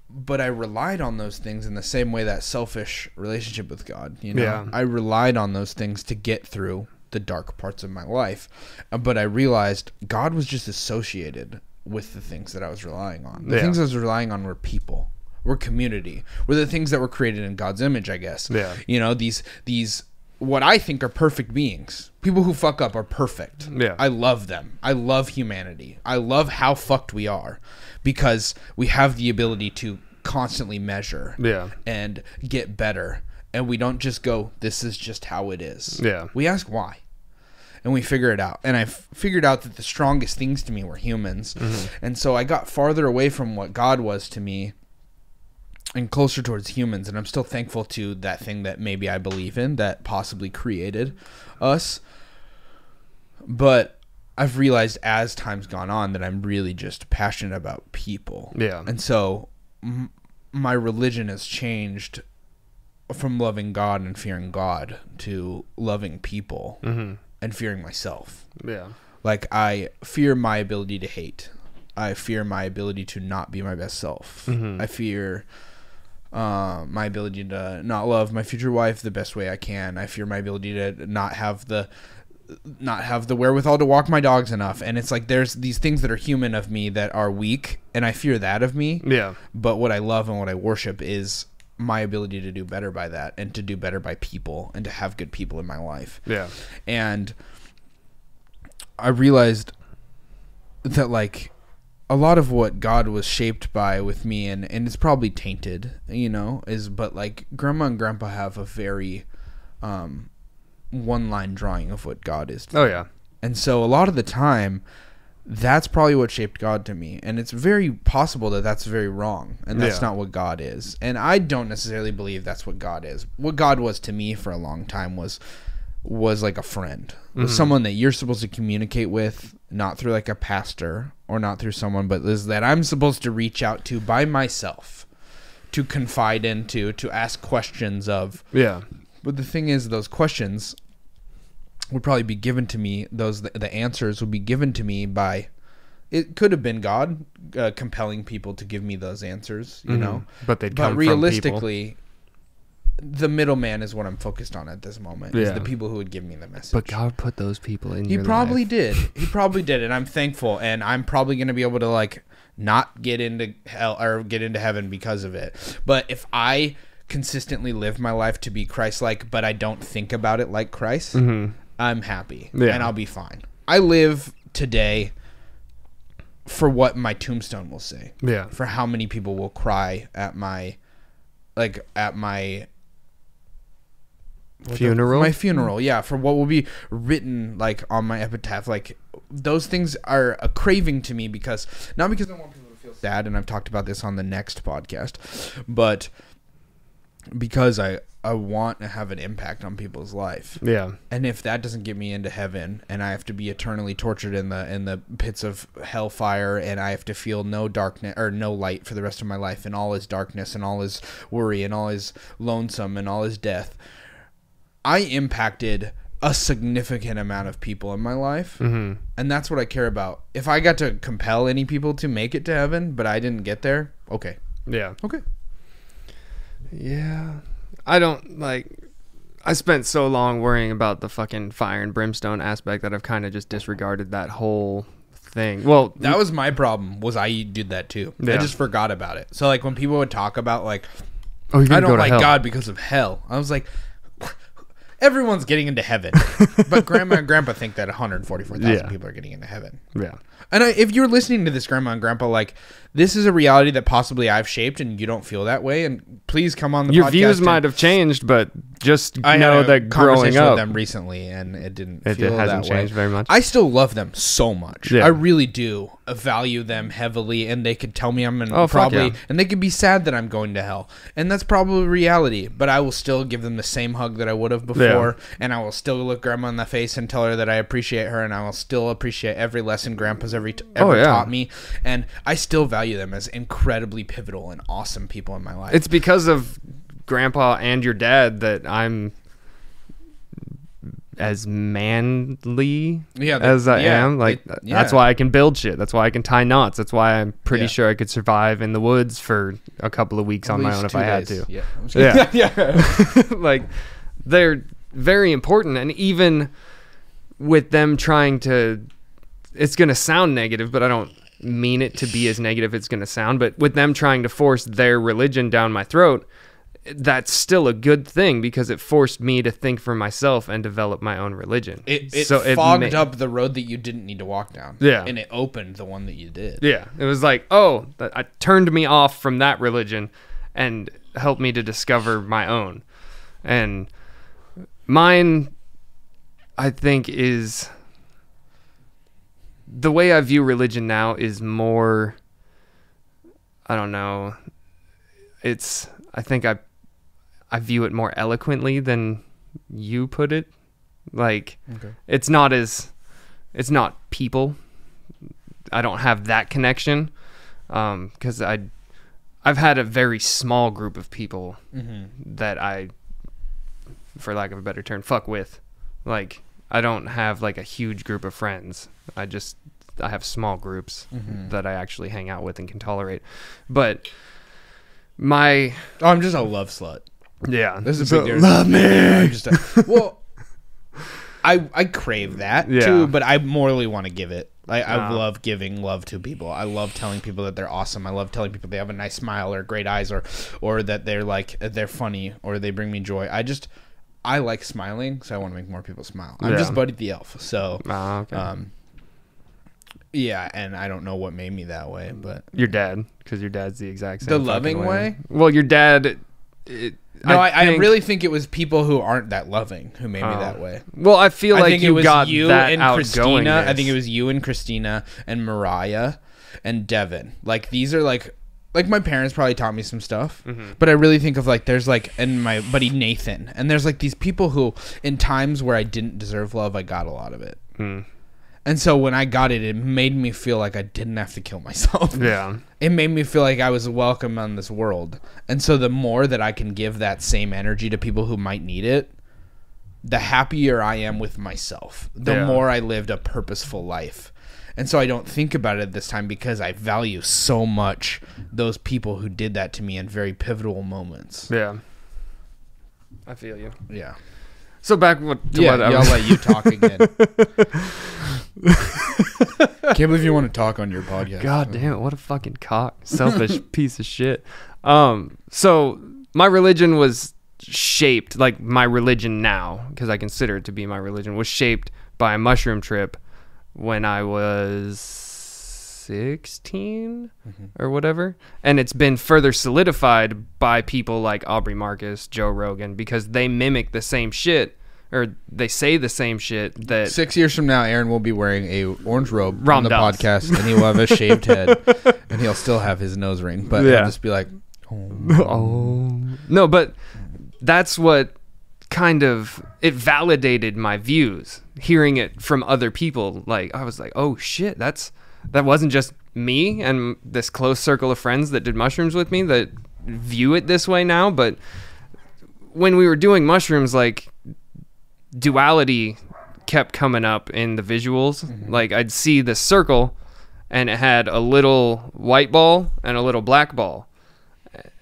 But I relied on those things in the same way that selfish relationship with God, you know? Yeah. I relied on those things to get through the dark parts of my life. But I realized God was just associated with the things that I was relying on. The things I was relying on were people, were community, were the things that were created in God's image, I guess. Yeah. You know, these what I think are perfect beings. People who fuck up are perfect. Yeah. I love them. I love humanity. I love how fucked we are, because we have the ability to constantly measure and get better. And we don't just go, this is just how it is. Yeah. We ask why. And we figure it out. And I figured out that the strongest things to me were humans. And so I got farther away from what God was to me and closer towards humans. And I'm still thankful to that thing that maybe I believe in that possibly created us. But I've realized as time's gone on that I'm really just passionate about people. Yeah. And so my religion has changed from loving God and fearing God to loving people and fearing myself. Yeah. Like, I fear my ability to hate. I fear my ability to not be my best self. I fear my ability to not love my future wife the best way I can. I fear my ability to not have the not have the wherewithal to walk my dogs enough. And it's like there's these things that are human of me that are weak, and I fear that of me. Yeah. But what I love and what I worship is my ability to do better by that, and to do better by people, and to have good people in my life. Yeah. And I realized that, like, a lot of what God was shaped by with me, and it's probably tainted, but like Grandma and Grandpa have a very one-line drawing of what God is to Oh, me. yeah. And so a lot of the time, that's probably what shaped God to me. And it's very possible that that's very wrong, and that's not what God is. And I don't necessarily believe that's what God is. What God was to me for a long time was like a friend, was someone that you're supposed to communicate with, not through like a pastor or not through someone, but is that I'm supposed to reach out to by myself, to confide into, to ask questions of. Yeah. But the thing is, those questions would probably be given to me. The answers would be given to me by. It could have been God compelling people to give me those answers, But they'd come realistically, from people. The middleman is what I'm focused on at this moment. Is the people who would give me the message. But God put those people in your life. He probably did. He probably did, and I'm thankful. And I'm probably going to be able to like not get into hell or get into heaven because of it. But if I consistently live my life to be Christ-like, but I don't think about it like Christ, I'm happy and I'll be fine. I live today for what my tombstone will say. Yeah. For how many people will cry at my funeral. My funeral, yeah. For what will be written like on my epitaph, like those things are a craving to me because not because I want people to feel sad, and I've talked about this on the next podcast, but because I want to have an impact on people's life. Yeah. And if that doesn't get me into heaven, and I have to be eternally tortured in the pits of hellfire, and I have to feel no darkness or no light for the rest of my life, and all is darkness and all is worry and all is lonesome and all is death, I impacted a significant amount of people in my life, and that's what I care about. If I got to compel any people to make it to heaven, but I didn't get there, okay. Yeah. Okay. Yeah. I don't, like, I spent so long worrying about the fucking fire and brimstone aspect that I've kind of just disregarded that whole thing. Well, that was my problem, was I did that too. Yeah. I just forgot about it. So, like, when people would talk about, like, you're gonna I don't go to like hell. God because of hell, I was like, everyone's getting into heaven. But Grandma and Grandpa think that 144,000 people are getting into heaven. Yeah. And if you're listening to this, Grandma and Grandpa, like, this is a reality that possibly I've shaped, and you don't feel that way, and please come on the podcast. Your views might have changed, but just I know had a that growing conversation up with them recently, and it didn't feel it hasn't that way. changed very much. I still love them so much. Yeah. I really do value them heavily, and they could tell me I'm fuck probably, yeah. and they could be sad that I'm going to hell, and that's probably reality. But I will still give them the same hug that I would have before, and I will still look Grandma in the face and tell her that I appreciate her, and I will still appreciate every lesson Grandpa's ever taught me, and I still value them as incredibly pivotal and awesome people in my life. It's because of Grandpa and your dad that I'm as manly as I am. Like, that's why I can build shit. That's why I can tie knots. That's why I'm pretty sure I could survive in the woods for a couple of weeks on my own if I had to. Yeah. Like, they're very important. And even with them trying to, it's going to sound negative, but I don't mean it to be as negative as it's going to sound. But with them trying to force their religion down my throat, that's still a good thing because it forced me to think for myself and develop my own religion. It fogged up the road that you didn't need to walk down. Yeah. And it opened the one that you did. Yeah. It was like, I turned me off from that religion and helped me to discover my own. And mine, I think, is the way I view religion now is more, I don't know. I think I view it more eloquently than you put it. Like, it's not people. I don't have that connection. 'Cause I've had a very small group of people that I, for lack of a better term, fuck with. Like, I don't have like a huge group of friends. I have small groups that I actually hang out with and can tolerate. But I'm just a love slut. Yeah, This is a big difference. love me. Well, I crave that too, but I morally want to give it. I love giving love to people. I love telling people that they're awesome. I love telling people they have a nice smile or great eyes or that they're funny or they bring me joy. I like smiling, so I want to make more people smile. I'm just Buddy the Elf, so yeah, and I don't know what made me that way, but your dad, because your dad's the exact same. The loving way. Well, your dad. I really think it was people who aren't that loving who made me that way. Well, I feel like you got that and Christina. I think it was you and Christina and Mariah and Devin. Like these are like my parents probably taught me some stuff, but I really think of there's and my buddy Nathan, and there's these people who in times where I didn't deserve love, I got a lot of it. And so when I got it, it made me feel like I didn't have to kill myself. Yeah. It made me feel like I was welcome on this world. And so the more that I can give that same energy to people who might need it, the happier I am with myself. The more I lived a purposeful life. And so I don't think about it at this time because I value so much those people who did that to me in very pivotal moments. Yeah. I feel you. Yeah. So back to what I'll let you talk again. Can't believe you want to talk on your podcast. God damn it, what a fucking selfish piece of shit. So my religion was shaped, my religion now, because I consider it to be my religion, was shaped by a mushroom trip when I was 16 or whatever. And it's been further solidified by people like Aubrey Marcus, Joe Rogan, because they mimic the same shit, or they say the same shit that 6 years from now, Aaron will be wearing a orange robe on the podcast, and he will have a shaved head, and he'll still have his nose ring, but he'll just be like, oh. No, but that's what kind of, it validated my views, hearing it from other people. I was like, oh shit, that wasn't just me and this close circle of friends that did mushrooms with me that view it this way now. But when we were doing mushrooms, duality kept coming up in the visuals. I'd see this circle and it had a little white ball and a little black ball.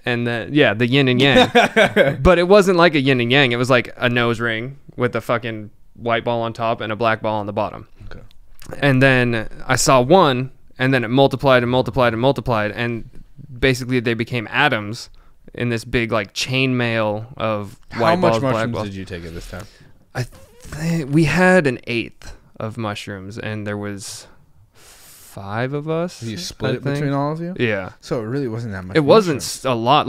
And the yin and yang. But it wasn't like a yin and yang. It was like a nose ring with a fucking white ball on top and a black ball on the bottom. Okay. And then I saw one, and then it multiplied and multiplied and multiplied, and basically they became atoms in this big chain mail of white balls, black balls. How much mushrooms did you take at this time? I think we had an eighth of mushrooms, and there was 5 of us. You split it between all of you? Yeah. So it really wasn't that much. It wasn't a lot.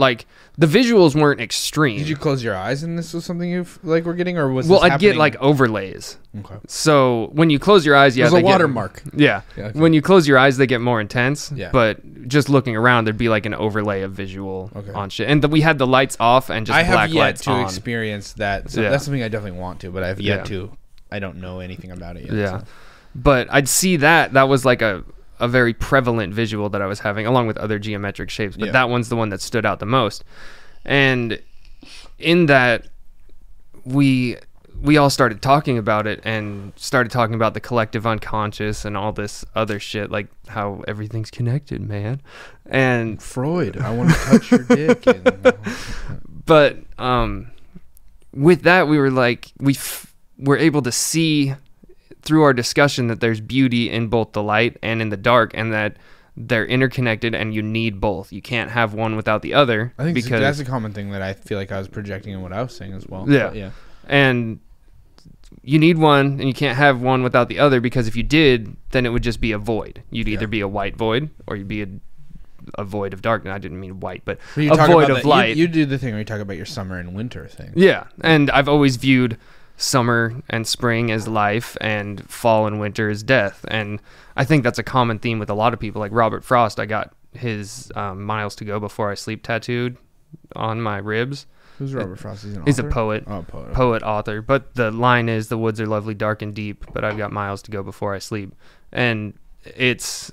The visuals weren't extreme. Did you close your eyes and this was something you were getting, or was? Well, I'd get overlays. Okay. So when you close your eyes, there's a watermark. Yeah. Okay. When you close your eyes, they get more intense. Yeah. But just looking around, there'd be an overlay of visual on shit, and we had the lights off and just black lights on. I have yet to experience that. So that's something I definitely want to, but I've yet to. I don't know anything about it yet. Yeah. So. But I'd see that was a very prevalent visual that I was having, along with other geometric shapes, but that one's the one that stood out the most. And in that, we all started talking about it and started talking about the collective unconscious and all this other shit, how everything's connected, man. And Freud, I want to touch your dick. But with that, we were we're able to see through our discussion that there's beauty in both the light and in the dark, and that they're interconnected and you need both. You can't have one without the other. I think that's a common thing that I feel like I was projecting in what I was saying as well. Yeah. Yeah. And you need one, and you can't have one without the other, because if you did, then it would just be a void. You'd either be a white void or you'd be a void of darkness. I didn't mean white, but a void of light. You do the thing where you talk about your summer and winter thing. Yeah. And I've always viewed summer and spring as life, and fall and winter as death. And I think that's a common theme with a lot of people. Like Robert Frost, I got his miles to go before I sleep tattooed on my ribs. Who's Robert Frost? He's a poet. Oh, poet. Poet, author. But the line is, the woods are lovely, dark and deep, but I've got miles to go before I sleep. And it's,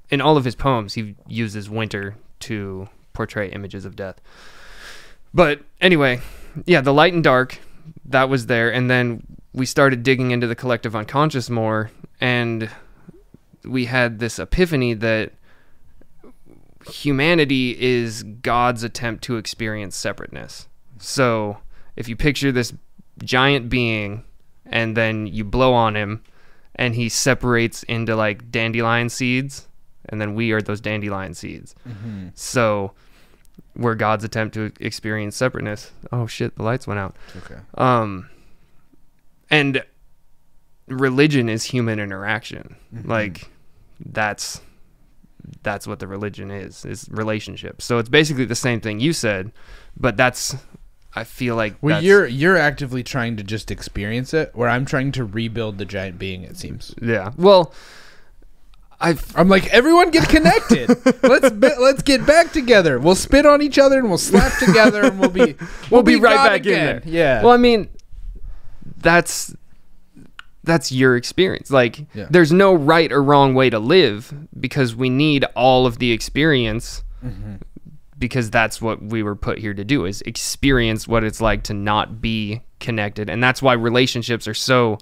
in all of his poems, he uses winter to portray images of death. But anyway, yeah, the light and dark, that was there. And then we started digging into the collective unconscious more, and we had this epiphany that humanity is God's attempt to experience separateness. So if you picture this giant being and then you blow on him, and he separates into like dandelion seeds, and then we are those dandelion seeds. Mm-hmm. So we're God's attempt to experience separateness. Oh shit, the lights went out. Okay. And religion is human interaction. Mm-hmm. Like that's what the religion is relationships. So it's basically the same thing you said, but I feel like well, you're actively trying to just experience it, where I'm trying to rebuild the giant being, it seems. Yeah. Well, I'm like, everyone get connected. let's get back together. We'll spit on each other and we'll slap together and we'll be right God back again. in there. Yeah. Well, I mean, that's your experience. Like, there's no right or wrong way to live, because we need all of the experience, because that's what we were put here to do, is experience what it's like to not be connected. And that's why relationships are so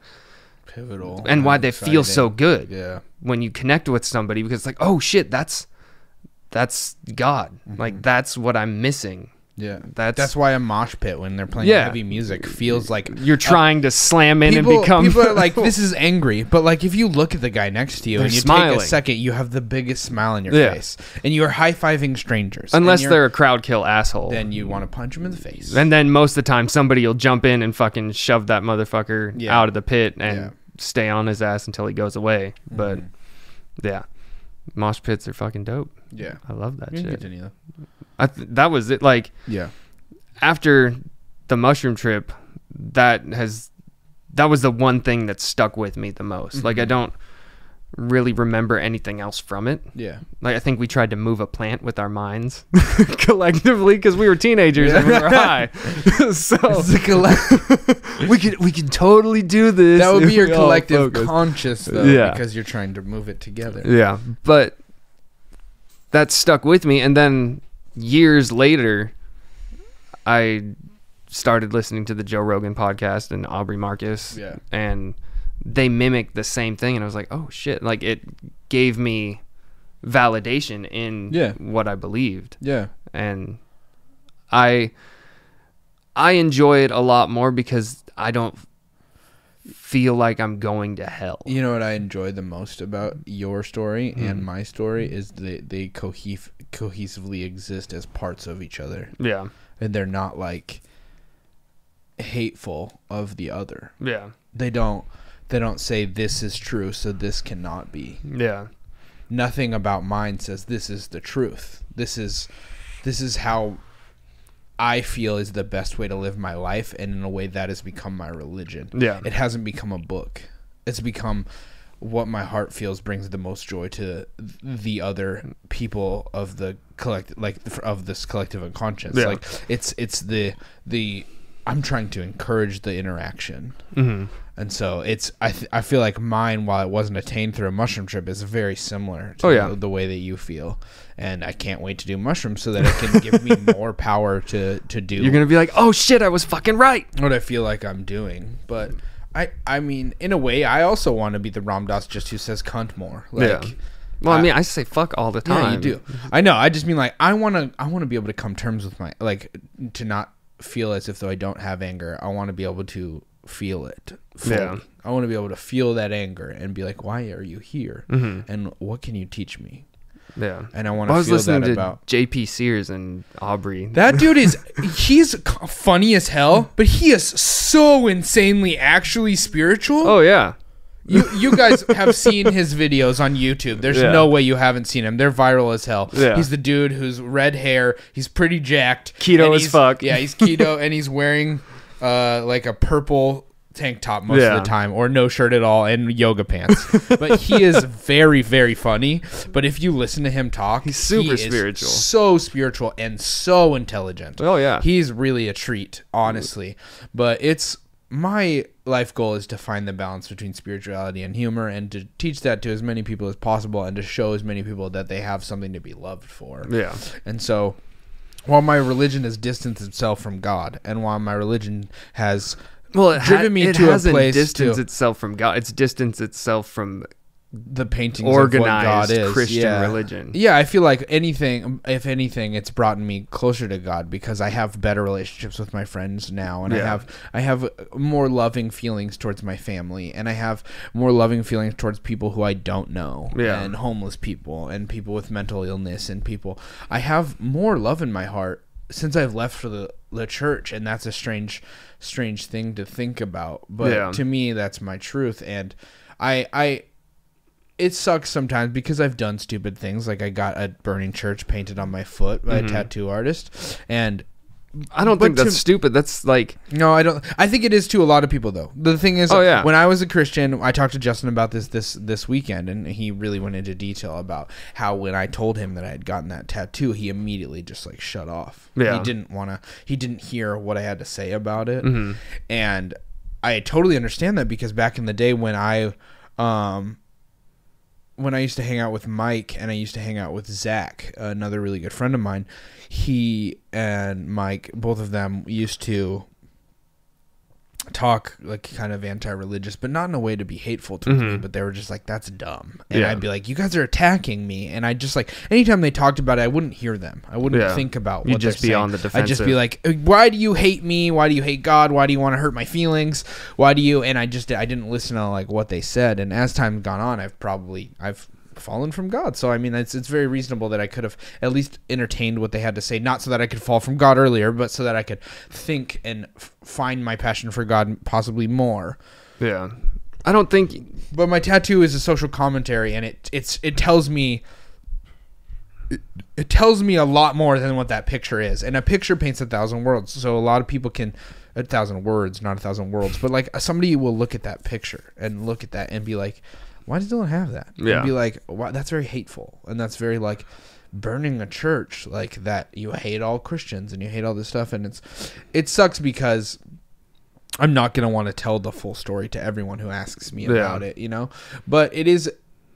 pivotal, and why they feel so good. Yeah. When you connect with somebody, because it's like, oh shit, that's God. Like, that's what I'm missing. Yeah, that's why a mosh pit, when they're playing heavy music, feels like you're trying to slam in and become. People are like, this is angry, but like if you look at the guy next to you and you smiling. take a second, you have the biggest smile on your face, and you are high-fiving strangers. Unless they're a crowd kill asshole, then you want to punch him in the face. And then most of the time, somebody will jump in and fucking shove that motherfucker out of the pit and stay on his ass until he goes away. But yeah, mosh pits are fucking dope. Yeah, I love that shit. Continue. That was it. Like, after the mushroom trip, that was the one thing that stuck with me the most. Like, I don't really remember anything else from it. Yeah. Like, I think we tried to move a plant with our minds collectively, because we were teenagers and we were high. So we could totally do this. That would be your collective conscious, though, because you're trying to move it together. Yeah, but that stuck with me. And then years later, I started listening to the Joe Rogan podcast and Aubrey Marcus, and they mimicked the same thing, and I was like, oh shit, like, it gave me validation in what I believed. Yeah. And I enjoy it a lot more because I don't feel like I'm going to hell. You know what I enjoy the most about your story and my story is they cohesively exist as parts of each other. Yeah. And they're not like hateful of the other. Yeah. They don't say this is true, so this cannot be. Yeah. Nothing about mine says this is the truth. This is how I feel is the best way to live my life, and in a way that has become my religion. Yeah. It hasn't become a book. It's become what my heart feels brings the most joy to the other people of the collective, like of this collective unconscious. Yeah. Like it's the I'm trying to encourage the interaction. Mm-hmm. And so I feel like mine, while it wasn't attained through a mushroom trip, is very similar to the way that you feel. And I can't wait to do mushrooms so that it can give me more power to do. You're going to be like, oh shit, I was fucking right. What I feel like I'm doing. But I mean, in a way, I also want to be the Ram Dass just who says cunt more. Like, yeah. Well, I mean, I say fuck all the time. Yeah, you do. I know. I just mean, like, I want to be able to come terms with my, like, to not feel as if though I don't have anger. I want to be able to feel it fully. Yeah. I want to be able to feel that anger and be like, why are you here? Mm-hmm. And what can you teach me? Yeah. And I want to feel that about JP Sears and Aubrey. That dude he's funny as hell, but he is so insanely actually spiritual. Oh yeah. You guys have seen his videos on YouTube. There's no way you haven't seen him. They're viral as hell. Yeah. He's the dude who's red hair. He's pretty jacked. Keto as fuck. Yeah, he's keto, and he's wearing like a purple tank top most of the time, or no shirt at all, and yoga pants. But he is very, very funny. But if you listen to him talk, he's super spiritual. So spiritual and so intelligent. Oh yeah. He's really a treat, honestly. But my life goal is to find the balance between spirituality and humor, and to teach that to as many people as possible, and to show as many people that they have something to be loved for. Yeah. And so while my religion has distanced itself from God, and while my religion has driven me to a place distanced itself from God, it's distanced itself from the paintings organized of what God is. Christian religion. Yeah, I feel like if anything, it's brought me closer to God because I have better relationships with my friends now, and I have more loving feelings towards my family, and I have more loving feelings towards people who I don't know, and homeless people, and people with mental illness, and people. I have more love in my heart since I've left for the church, and that's a strange thing to think about, but to me, that's my truth, and it sucks sometimes because I've done stupid things. Like I got a burning church painted on my foot by a tattoo artist. And I don't think that's stupid. That's like... No, I don't. I think it is to a lot of people, though. The thing is, when I was a Christian, I talked to Justin about this weekend, and he really went into detail about how when I told him that I had gotten that tattoo, he immediately just like shut off. Yeah. He didn't hear what I had to say about it. And I totally understand that because back in the day when I used to hang out with Mike and I used to hang out with Zach, another really good friend of mine, he and Mike, both of them used to talk like kind of anti-religious, but not in a way to be hateful towards me, but they were just like, that's dumb. And I'd be like, you guys are attacking me. And I just like, anytime they talked about it, I wouldn't hear them. I wouldn't think about what You'd just they're be saying. on the defensive. I'd just be like, why do you hate me? Why do you hate God? Why do you want to hurt my feelings? Why do you? And I didn't listen to like what they said. And as time gone on, I've fallen from God. So I mean, it's very reasonable that I could have at least entertained what they had to say, not so that I could fall from God earlier, but so that I could think and find my passion for God possibly more. Yeah, I don't think. But my tattoo is a social commentary, and it tells me. It tells me a lot more than what that picture is, and a picture paints 1,000 words. So a lot of people can 1,000 words, not 1,000 worlds, but like somebody will look at that picture and look at that and be like, why does Dylan have that? Yeah. And be like, wow, that's very hateful. And that's very like burning a church, like that you hate all Christians and you hate all this stuff. And it sucks because I'm not going to want to tell the full story to everyone who asks me about it, you know? But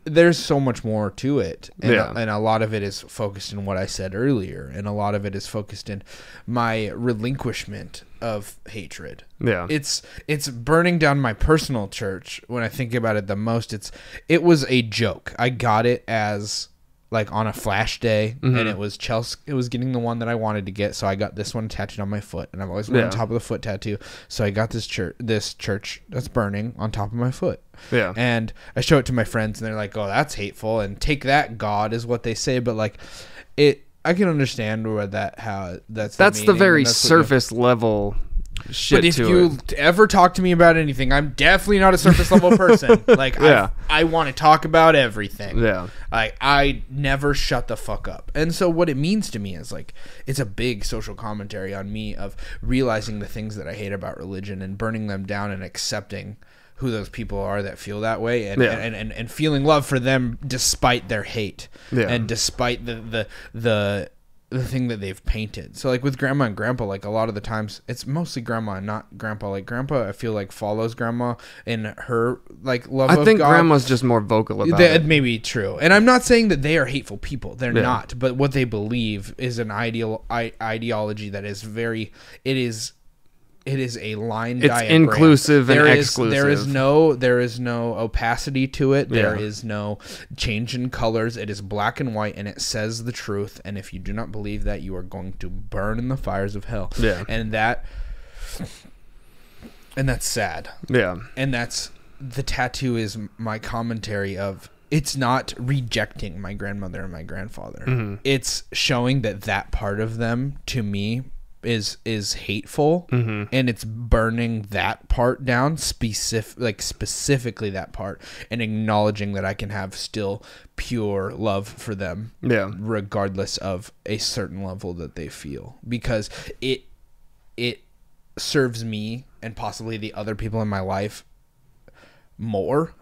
there's so much more to it. And, and a lot of it is focused in what I said earlier. And a lot of it is focused in my relinquishment of hatred. Yeah. It's burning down my personal church when I think about it the most. It was a joke. I got it as like on a flash day, and it was Chelsea. It was getting the one that I wanted to get, so I got this one tattooed on my foot, and I've always wanted on top of the foot tattoo. So I got this church that's burning on top of my foot. Yeah. And I show it to my friends, and they're like, "Oh, that's hateful," and "Take that, God," is what they say. But like, I can understand where that's the very surface level shit. But if you ever talk to me about anything, I'm definitely not a surface level person. Like I want to talk about everything. Yeah. I never shut the fuck up. And so what it means to me is like it's a big social commentary on me of realizing the things that I hate about religion and burning them down and accepting who those people are that feel that way and feeling love for them despite their hate and despite the thing that they've painted. So like with grandma and grandpa, like a lot of the times it's mostly grandma and not grandpa. Like grandpa, I feel like follows grandma in her like love of God. I think grandma's just more vocal about it. That may be true. And I'm not saying that they are hateful people. They're not. But what they believe is an ideology that is it is a line diagram. It's inclusive and exclusive. There is no opacity to it. There is no change in colors. It is black and white, and it says the truth. And if you do not believe that, you are going to burn in the fires of hell. Yeah. And that's sad. Yeah. And the tattoo is my commentary of it's not rejecting my grandmother and my grandfather. Mm-hmm. It's showing that part of them to me is hateful, and it's burning that part down, specifically that part, and acknowledging that I can have still pure love for them, regardless of a certain level that they feel, because it serves me and possibly the other people in my life more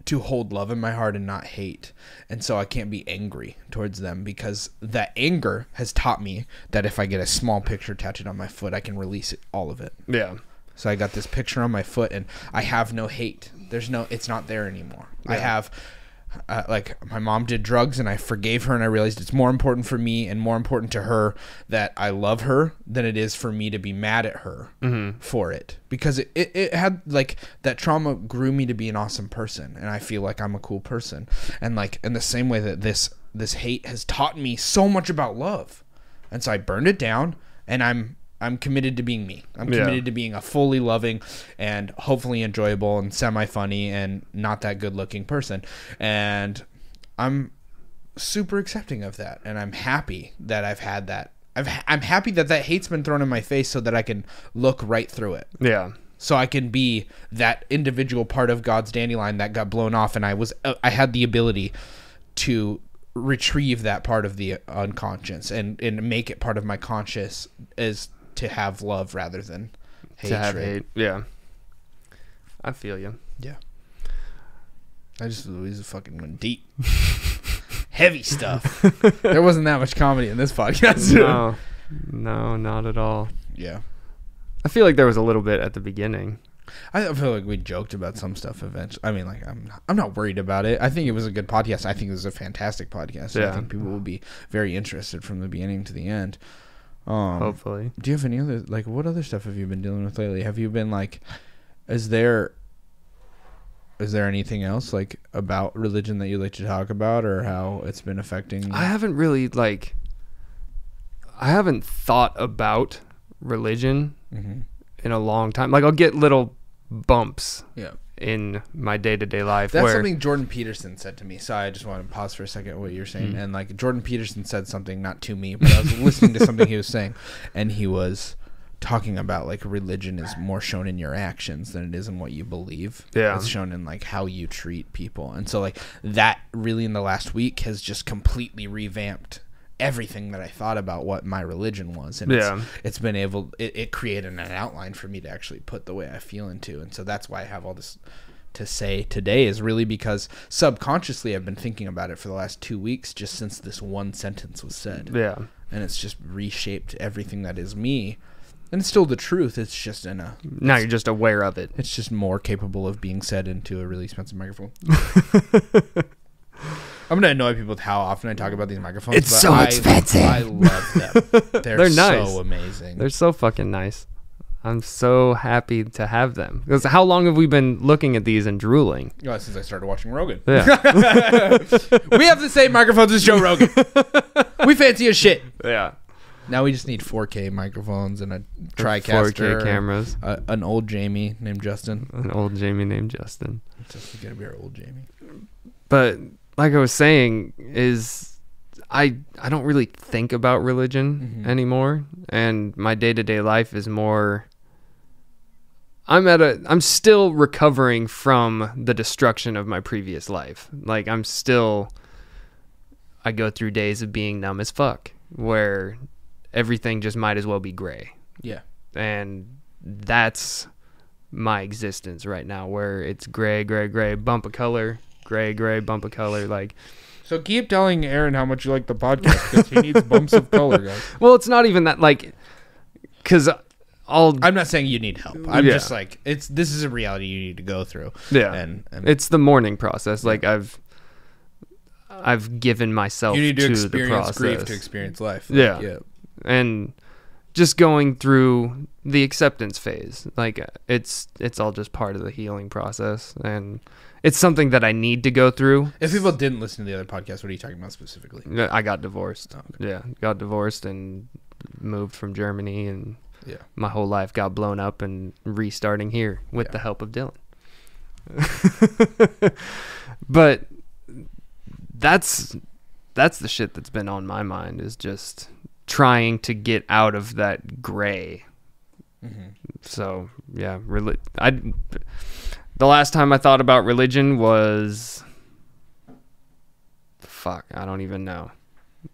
to hold love in my heart and not hate. And so I can't be angry towards them because that anger has taught me that if I get a small picture tattooed on my foot, I can release all of it. Yeah. So I got this picture on my foot and I have no hate. It's not there anymore. Yeah. like my mom did drugs and I forgave her, and I realized it's more important for me and more important to her that I love her than it is for me to be mad at her for it, because it had like that trauma grew me to be an awesome person, and I feel like I'm a cool person, and like in the same way that this hate has taught me so much about love, and so I burned it down, and I'm committed to being me. I'm committed to being a fully loving and hopefully enjoyable and semi-funny and not that good-looking person. And I'm super accepting of that. And I'm happy that I've had that. I'm happy that hate's been thrown in my face so that I can look right through it. Yeah. So I can be that individual part of God's dandelion that got blown off, and I had the ability to retrieve that part of the unconscious and make it part of my conscious as to have love rather than hatred. To have hate. Yeah. I feel you. Yeah. We just fucking went deep. Heavy stuff. There wasn't that much comedy in this podcast. No, not at all. Yeah. I feel like there was a little bit at the beginning. I feel like we joked about some stuff eventually. I mean, like, I'm not worried about it. I think it was a good podcast. I think it was a fantastic podcast. Yeah. I think people will be very interested from the beginning to the end. Hopefully. Do you have any other, like, what other stuff have you been dealing with lately? Have you been like, is there anything else like about religion that you like to talk about, or how it's been affecting? I haven't really I haven't thought about religion in a long time. Like, I'll get little bumps in my day-to-day life. That's something Jordan Peterson said to me. So I just want to pause for a second what you're saying. And like Jordan Peterson said something, not to me, but I was listening to something he was saying, and he was talking about like religion is more shown in your actions than it is in what you believe. Yeah. It's shown in like how you treat people. And so like that really in the last week has just completely revamped everything that I thought about what my religion was, and it's been able, it created an outline for me to actually put the way I feel into. And so that's why I have all this to say today, is really because subconsciously I've been thinking about it for the last 2 weeks, just since this one sentence was said. Yeah. And it's just reshaped everything that is me. And it's still the truth. It's just now you're just aware of it. It's just more capable of being said into a really expensive microphone. I'm going to annoy people with how often I talk about these microphones. It's so expensive. I love them. They're nice. So amazing. They're so fucking nice. I'm so happy to have them. Because how long have we been looking at these and drooling? Since I started watching Rogan. Yeah. We have the same microphones as Joe Rogan. We fancy as shit. Yeah. Now we just need 4K microphones and a TriCaster. 4K cameras. An old Jamie named Justin. Just gotta be our old Jamie. But like I was saying, is I don't really think about religion anymore, and my day-to-day life is more, I'm still recovering from the destruction of my previous life. Like, I go through days of being numb as fuck, where everything just might as well be gray. Yeah. And that's my existence right now, where it's gray, bump of color, gray, bump of color. Like, so keep telling Aaron how much you like the podcast, because he needs bumps of color, guys. Well, it's not even that, like, because I'm not saying you need help. I'm just like, this is a reality you need to go through. Yeah. And it's the mourning process. Like, I've given myself you need to the experience process. grief to experience life. Yeah. Yeah. And just going through the acceptance phase. Like, it's all just part of the healing process, and it's something that I need to go through. If people didn't listen to the other podcast, what are you talking about specifically? I got divorced. Oh, okay. Yeah, got divorced and moved from Germany, and my whole life got blown up, and restarting here with the help of Dylan. But that's the shit that's been on my mind, is just trying to get out of that gray. So yeah, the last time I thought about religion was, I don't even know.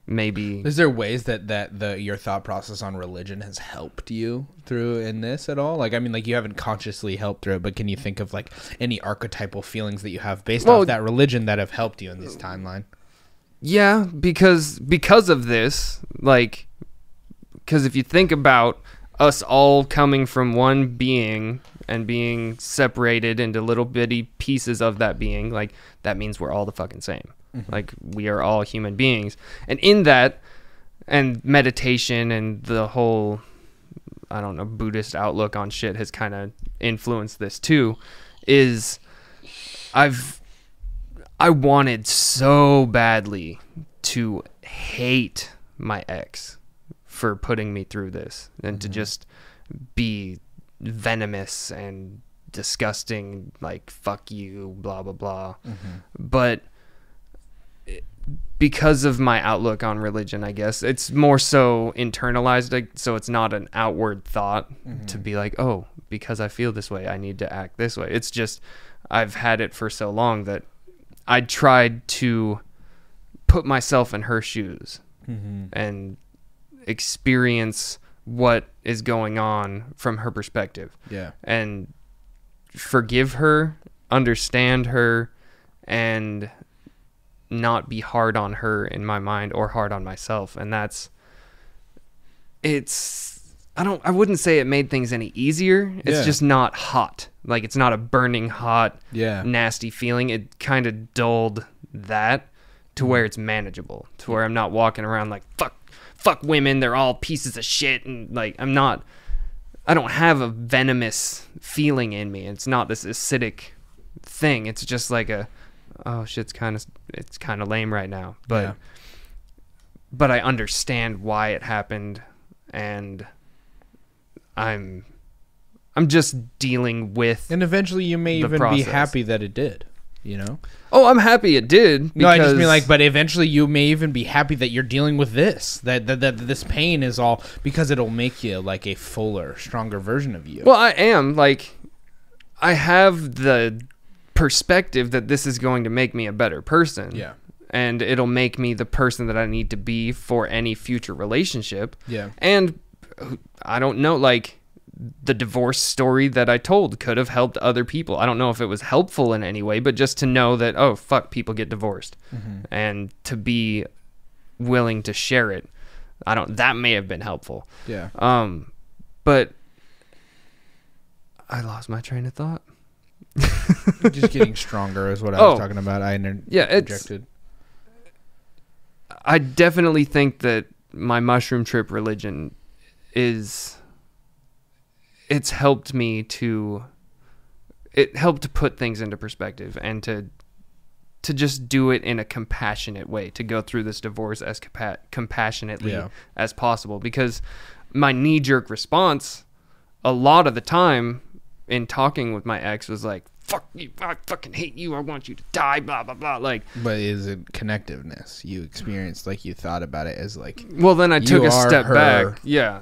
Maybe. Is there ways that your thought process on religion has helped you through in this at all? Like, I mean, like, you haven't consciously helped through it, but can you think of like any archetypal feelings that you have based off that religion that have helped you in this timeline? Yeah, because of this, like, because if you think about us all coming from one being and being separated into little bitty pieces of that being, like, that means we're all the fucking same. Like, we are all human beings. And in that, and meditation and the whole, I don't know, Buddhist outlook on shit has kind of influenced this too, is I wanted so badly to hate my ex for putting me through this and to just be venomous and disgusting, like, fuck you, blah, blah, blah. But because of my outlook on religion, I guess, it's more so internalized, like, so it's not an outward thought to be like, oh, because I feel this way, I need to act this way. It's just, I've had it for so long that I tried to put myself in her shoes and experience what is going on from her perspective. Yeah. And forgive her, understand her, and not be hard on her in my mind or hard on myself. And I wouldn't say it made things any easier. It's just not hot. Like, it's not a burning hot, nasty feeling. It kind of dulled that to where it's manageable, to where I'm not walking around like, fuck women, they're all pieces of shit. And like, I don't have a venomous feeling in me. It's not this acidic thing. It's just like oh, shit's kind of lame right now. But I understand why it happened, and I'm just dealing with. And eventually, you may even be happy that it did. You know? Oh, I'm happy it did. No, I just mean, like, but eventually you may even be happy that you're dealing with this. That this pain is all because it'll make you like a fuller, stronger version of you. Well, I am, like, I have the perspective that this is going to make me a better person. Yeah. And it'll make me the person that I need to be for any future relationship. Yeah. And I don't know, like, the divorce story that I told could have helped other people. I don't know if it was helpful in any way, but just to know that, oh, fuck, people get divorced. And to be willing to share it, that may have been helpful. Yeah. But I lost my train of thought. Just getting stronger is what I was talking about. I interjected. I definitely think that my mushroom trip religion it's helped me it helped to put things into perspective and to just do it in a compassionate way, to go through this divorce as compassionately as possible. Because my knee-jerk response a lot of the time in talking with my ex was like, fuck you, I fucking hate you, I want you to die, blah, blah, blah. Like, but is it connectiveness? You experienced, like, you thought about it as, like, well, then I took a step back. Yeah.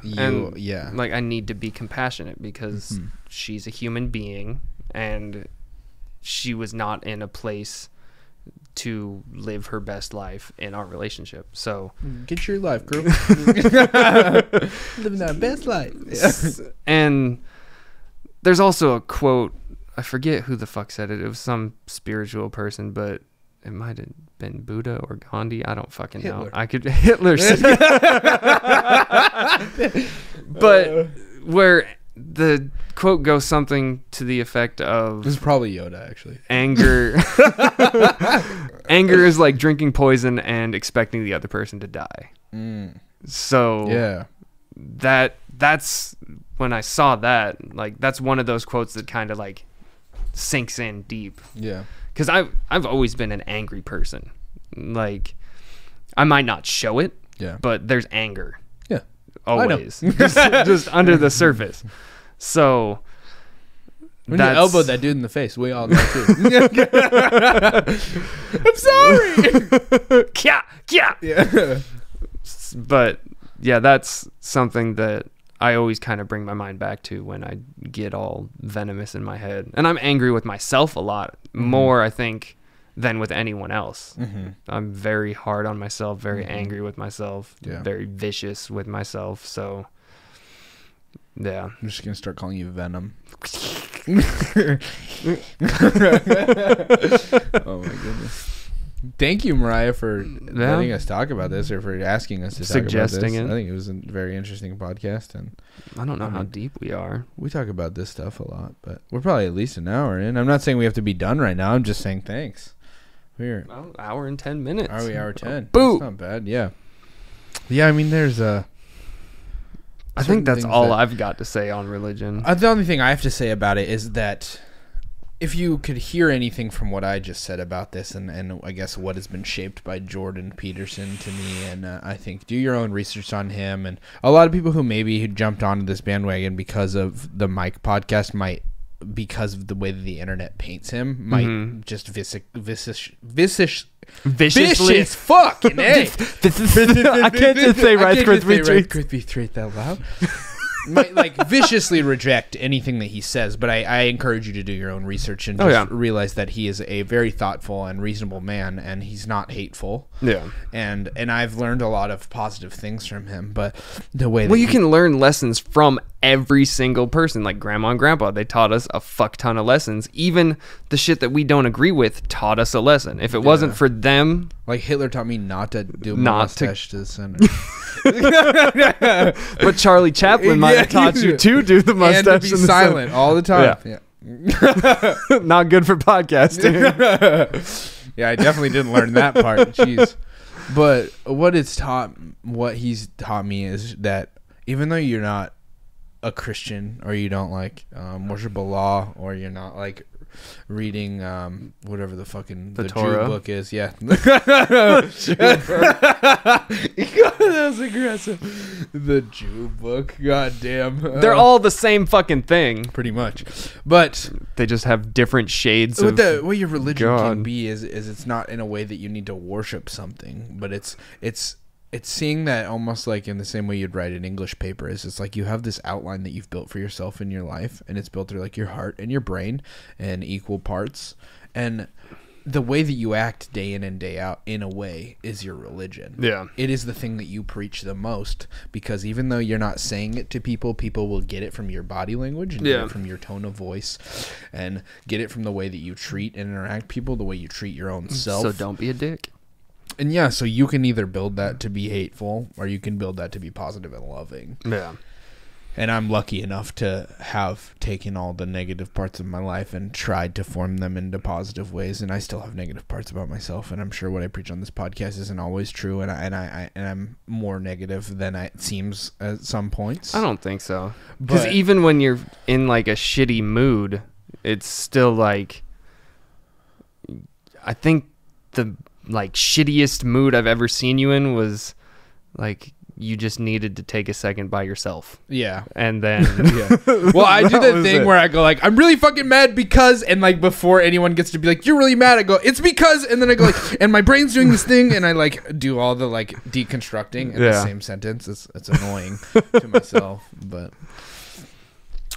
Like, I need to be compassionate because she's a human being and she was not in a place to live her best life in our relationship. So get your life, girl. Living that best life. And there's also a quote, I forget who the fuck said it. It was some spiritual person, but it might have been Buddha or Gandhi. I don't fucking know. Hitler said but where the quote goes something to the effect of, this is probably Yoda, actually. Anger is like drinking poison and expecting the other person to die. So that's when I saw that, like, that's one of those quotes that kind of like sinks in deep. Yeah. Because I've always been an angry person. Like, I might not show it, but there's anger. Yeah. Always. just under the surface. So when you elbowed that dude in the face, we all know too. I'm sorry. Yeah. But yeah, that's something that I always kind of bring my mind back to when I get all venomous in my head. And I'm angry with myself a lot more, I think, than with anyone else. I'm very hard on myself, very angry with myself, very vicious with myself. So, yeah. I'm just going to start calling you Venom. Oh, my goodness. Thank you, Mariah, for letting us talk about this, or for asking us to talk about this. Suggesting it. I think it was a very interesting podcast, and I don't know how deep we are. we talk about this stuff a lot, but we're probably at least an hour in. I'm not saying we have to be done right now. I'm just saying thanks. We're Hour and 10 minutes. Are we hour 10? Boo! That's not bad. Yeah. Yeah, I mean, there's I think that's all I've got to say on religion. The only thing I have to say about it is that if you could hear anything from what I just said about this, and I guess what has been shaped by Jordan Peterson to me, and I think do your own research on him. And a lot of people who jumped onto this bandwagon because of the Mike podcast because of the way that the internet paints him, might just viciously fucking A. I can't just say Rice Krispie treat that loud. Might viciously reject anything that he says, but I encourage you to do your own research and just realize that he is a very thoughtful and reasonable man, and he's not hateful. Yeah, and I've learned a lot of positive things from him. But the way you can learn lessons from every single person, like Grandma and Grandpa. They taught us a fuck ton of lessons. Even the shit that we don't agree with taught us a lesson. If it wasn't for them, like Hitler taught me not to do my mustache to the center. But Charlie Chaplin might have taught you to do the mustache and to be silent all the time. Yeah. Not good for podcasting. Yeah, I definitely didn't learn that part. Jeez. But what he's taught me is that even though you're not a Christian, or you don't worship Allah, or you're not reading whatever the fucking the Torah Jew book is, that was aggressive. The Jew book, goddamn. They're all the same fucking thing, pretty much, but they just have different shades. What your religion can be is it's not in a way that you need to worship something, but it's seeing that almost like in the same way you'd write an English paper. It's like you have this outline that you've built for yourself in your life, and it's built through your heart and your brain in equal parts. And the way that you act day in and day out, in a way, is your religion. Yeah. It is the thing that you preach the most, because even though you're not saying it to people will get it from your body language, and get it from your tone of voice, and get it from the way that you treat and interact people, the way you treat your own self. So don't be a dick. And so you can either build that to be hateful, or you can build that to be positive and loving. Yeah. And I'm lucky enough to have taken all the negative parts of my life and tried to form them into positive ways. And I still have negative parts about myself. And I'm sure what I preach on this podcast isn't always true. And I'm more negative than it seems at some points. I don't think so. Because even when you're in a shitty mood, it's still I think the shittiest mood I've ever seen you in was you just needed to take a second by yourself. Yeah. And then well, I do that thing where I go I'm really fucking mad because, and before anyone gets to be you're really mad, I go, it's because, and then I go and my brain's doing this thing, and I do all the deconstructing in the same sentence. It's annoying to myself, but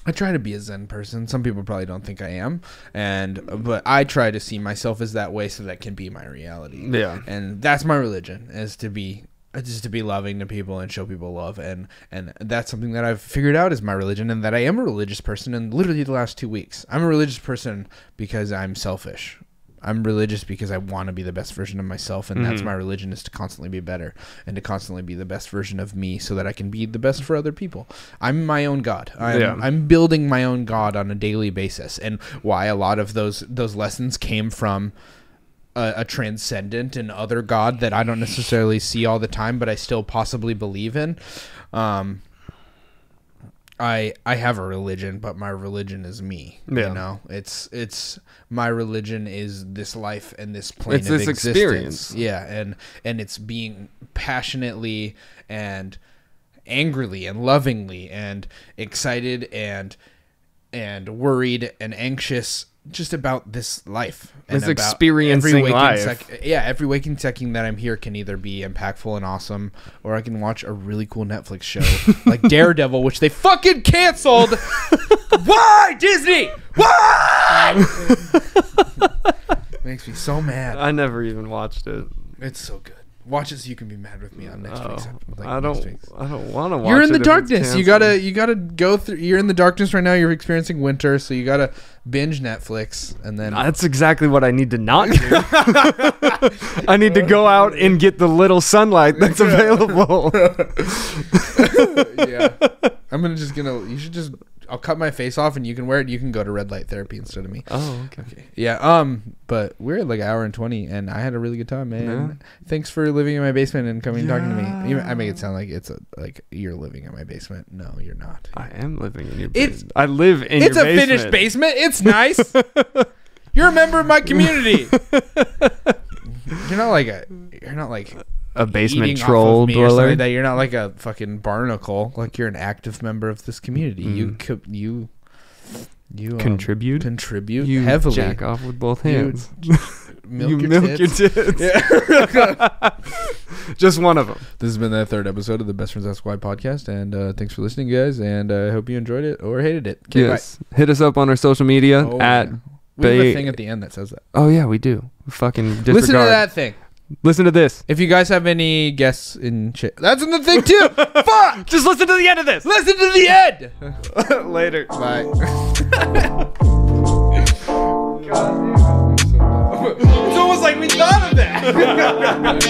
I try to be a Zen person. Some people probably don't think I am, but I try to see myself as that way, so that can be my reality. Yeah, and that's my religion, is to be loving to people and show people love, and that's something that I've figured out is my religion, and that I am a religious person. And literally the last 2 weeks, I'm a religious person because I'm selfish. I'm religious because I want to be the best version of myself, and that's my religion, is to constantly be better and to constantly be the best version of me, so that I can be the best for other people. I'm my own God. I'm building my own God on a daily basis, and why a lot of those lessons came from a transcendent and other God that I don't necessarily see all the time, but I still possibly believe in. I have a religion, but my religion is me. Yeah. You know, it's my religion is this life and this plane of existence. Experience. Yeah, and it's being passionately and angrily and lovingly and excited and worried and anxious just about this life. And it's experiencing life. Every waking second that I'm here can either be impactful and awesome, or I can watch a really cool Netflix show like Daredevil, which they fucking canceled. Why, Disney? Why? Makes me so mad. I never even watched it. It's so good. Watch it so you can be mad with me on next week's episode. I don't want to watch it. You're in the darkness. You gotta go through. You're in the darkness right now. You're experiencing winter, so you gotta binge Netflix, and then that's exactly what I need to not do. I need to go out and get the little sunlight that's available. Yeah, you should just. I'll cut my face off and you can wear it. You can go to red light therapy instead of me. Oh, okay. Yeah. But we're at like an hour and 20 and I had a really good time, man. Yeah. Thanks for living in my basement and coming and talking to me. I make it sound like it's like you're living in my basement. No, you're not. I am living in your basement. I live in your basement. It's a finished basement. It's nice. You're a member of my community. You're not like a basement troll dweller. That you're not like a fucking barnacle. Like you're an active member of this community. You contribute you heavily. Jack off with both hands. Milk your tits. Yeah. Just one of them. This has been the third episode of the Best Friends Ask Why podcast, and thanks for listening, guys. And I hope you enjoyed it or hated it. Okay, yes. Bye. Hit us up on our social media at. We have a thing at the end that says that. Oh yeah, we do. Fucking disregard. Listen to that thing. Listen to this. If you guys have any guests in shit, that's in the thing too. Fuck! Just listen to the end of this. Listen to the end. Later. Bye. It's almost like we thought of that.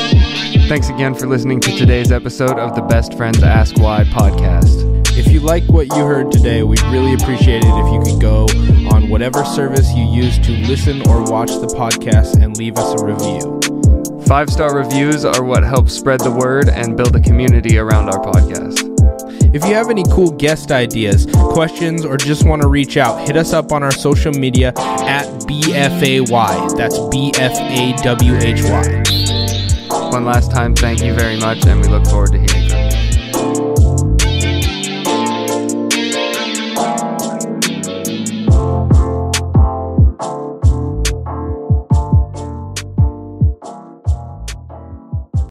Thanks again for listening to today's episode of the Best Friends Ask Why podcast. If you like what you heard today, we'd really appreciate it if you could go on whatever service you use to listen or watch the podcast and leave us a review. 5-star reviews are what helps spread the word and build a community around our podcast. If you have any cool guest ideas, questions, or just want to reach out, hit us up on our social media at BFAY. That's BFAWHY. One last time, thank you very much, and we look forward to hearing from you.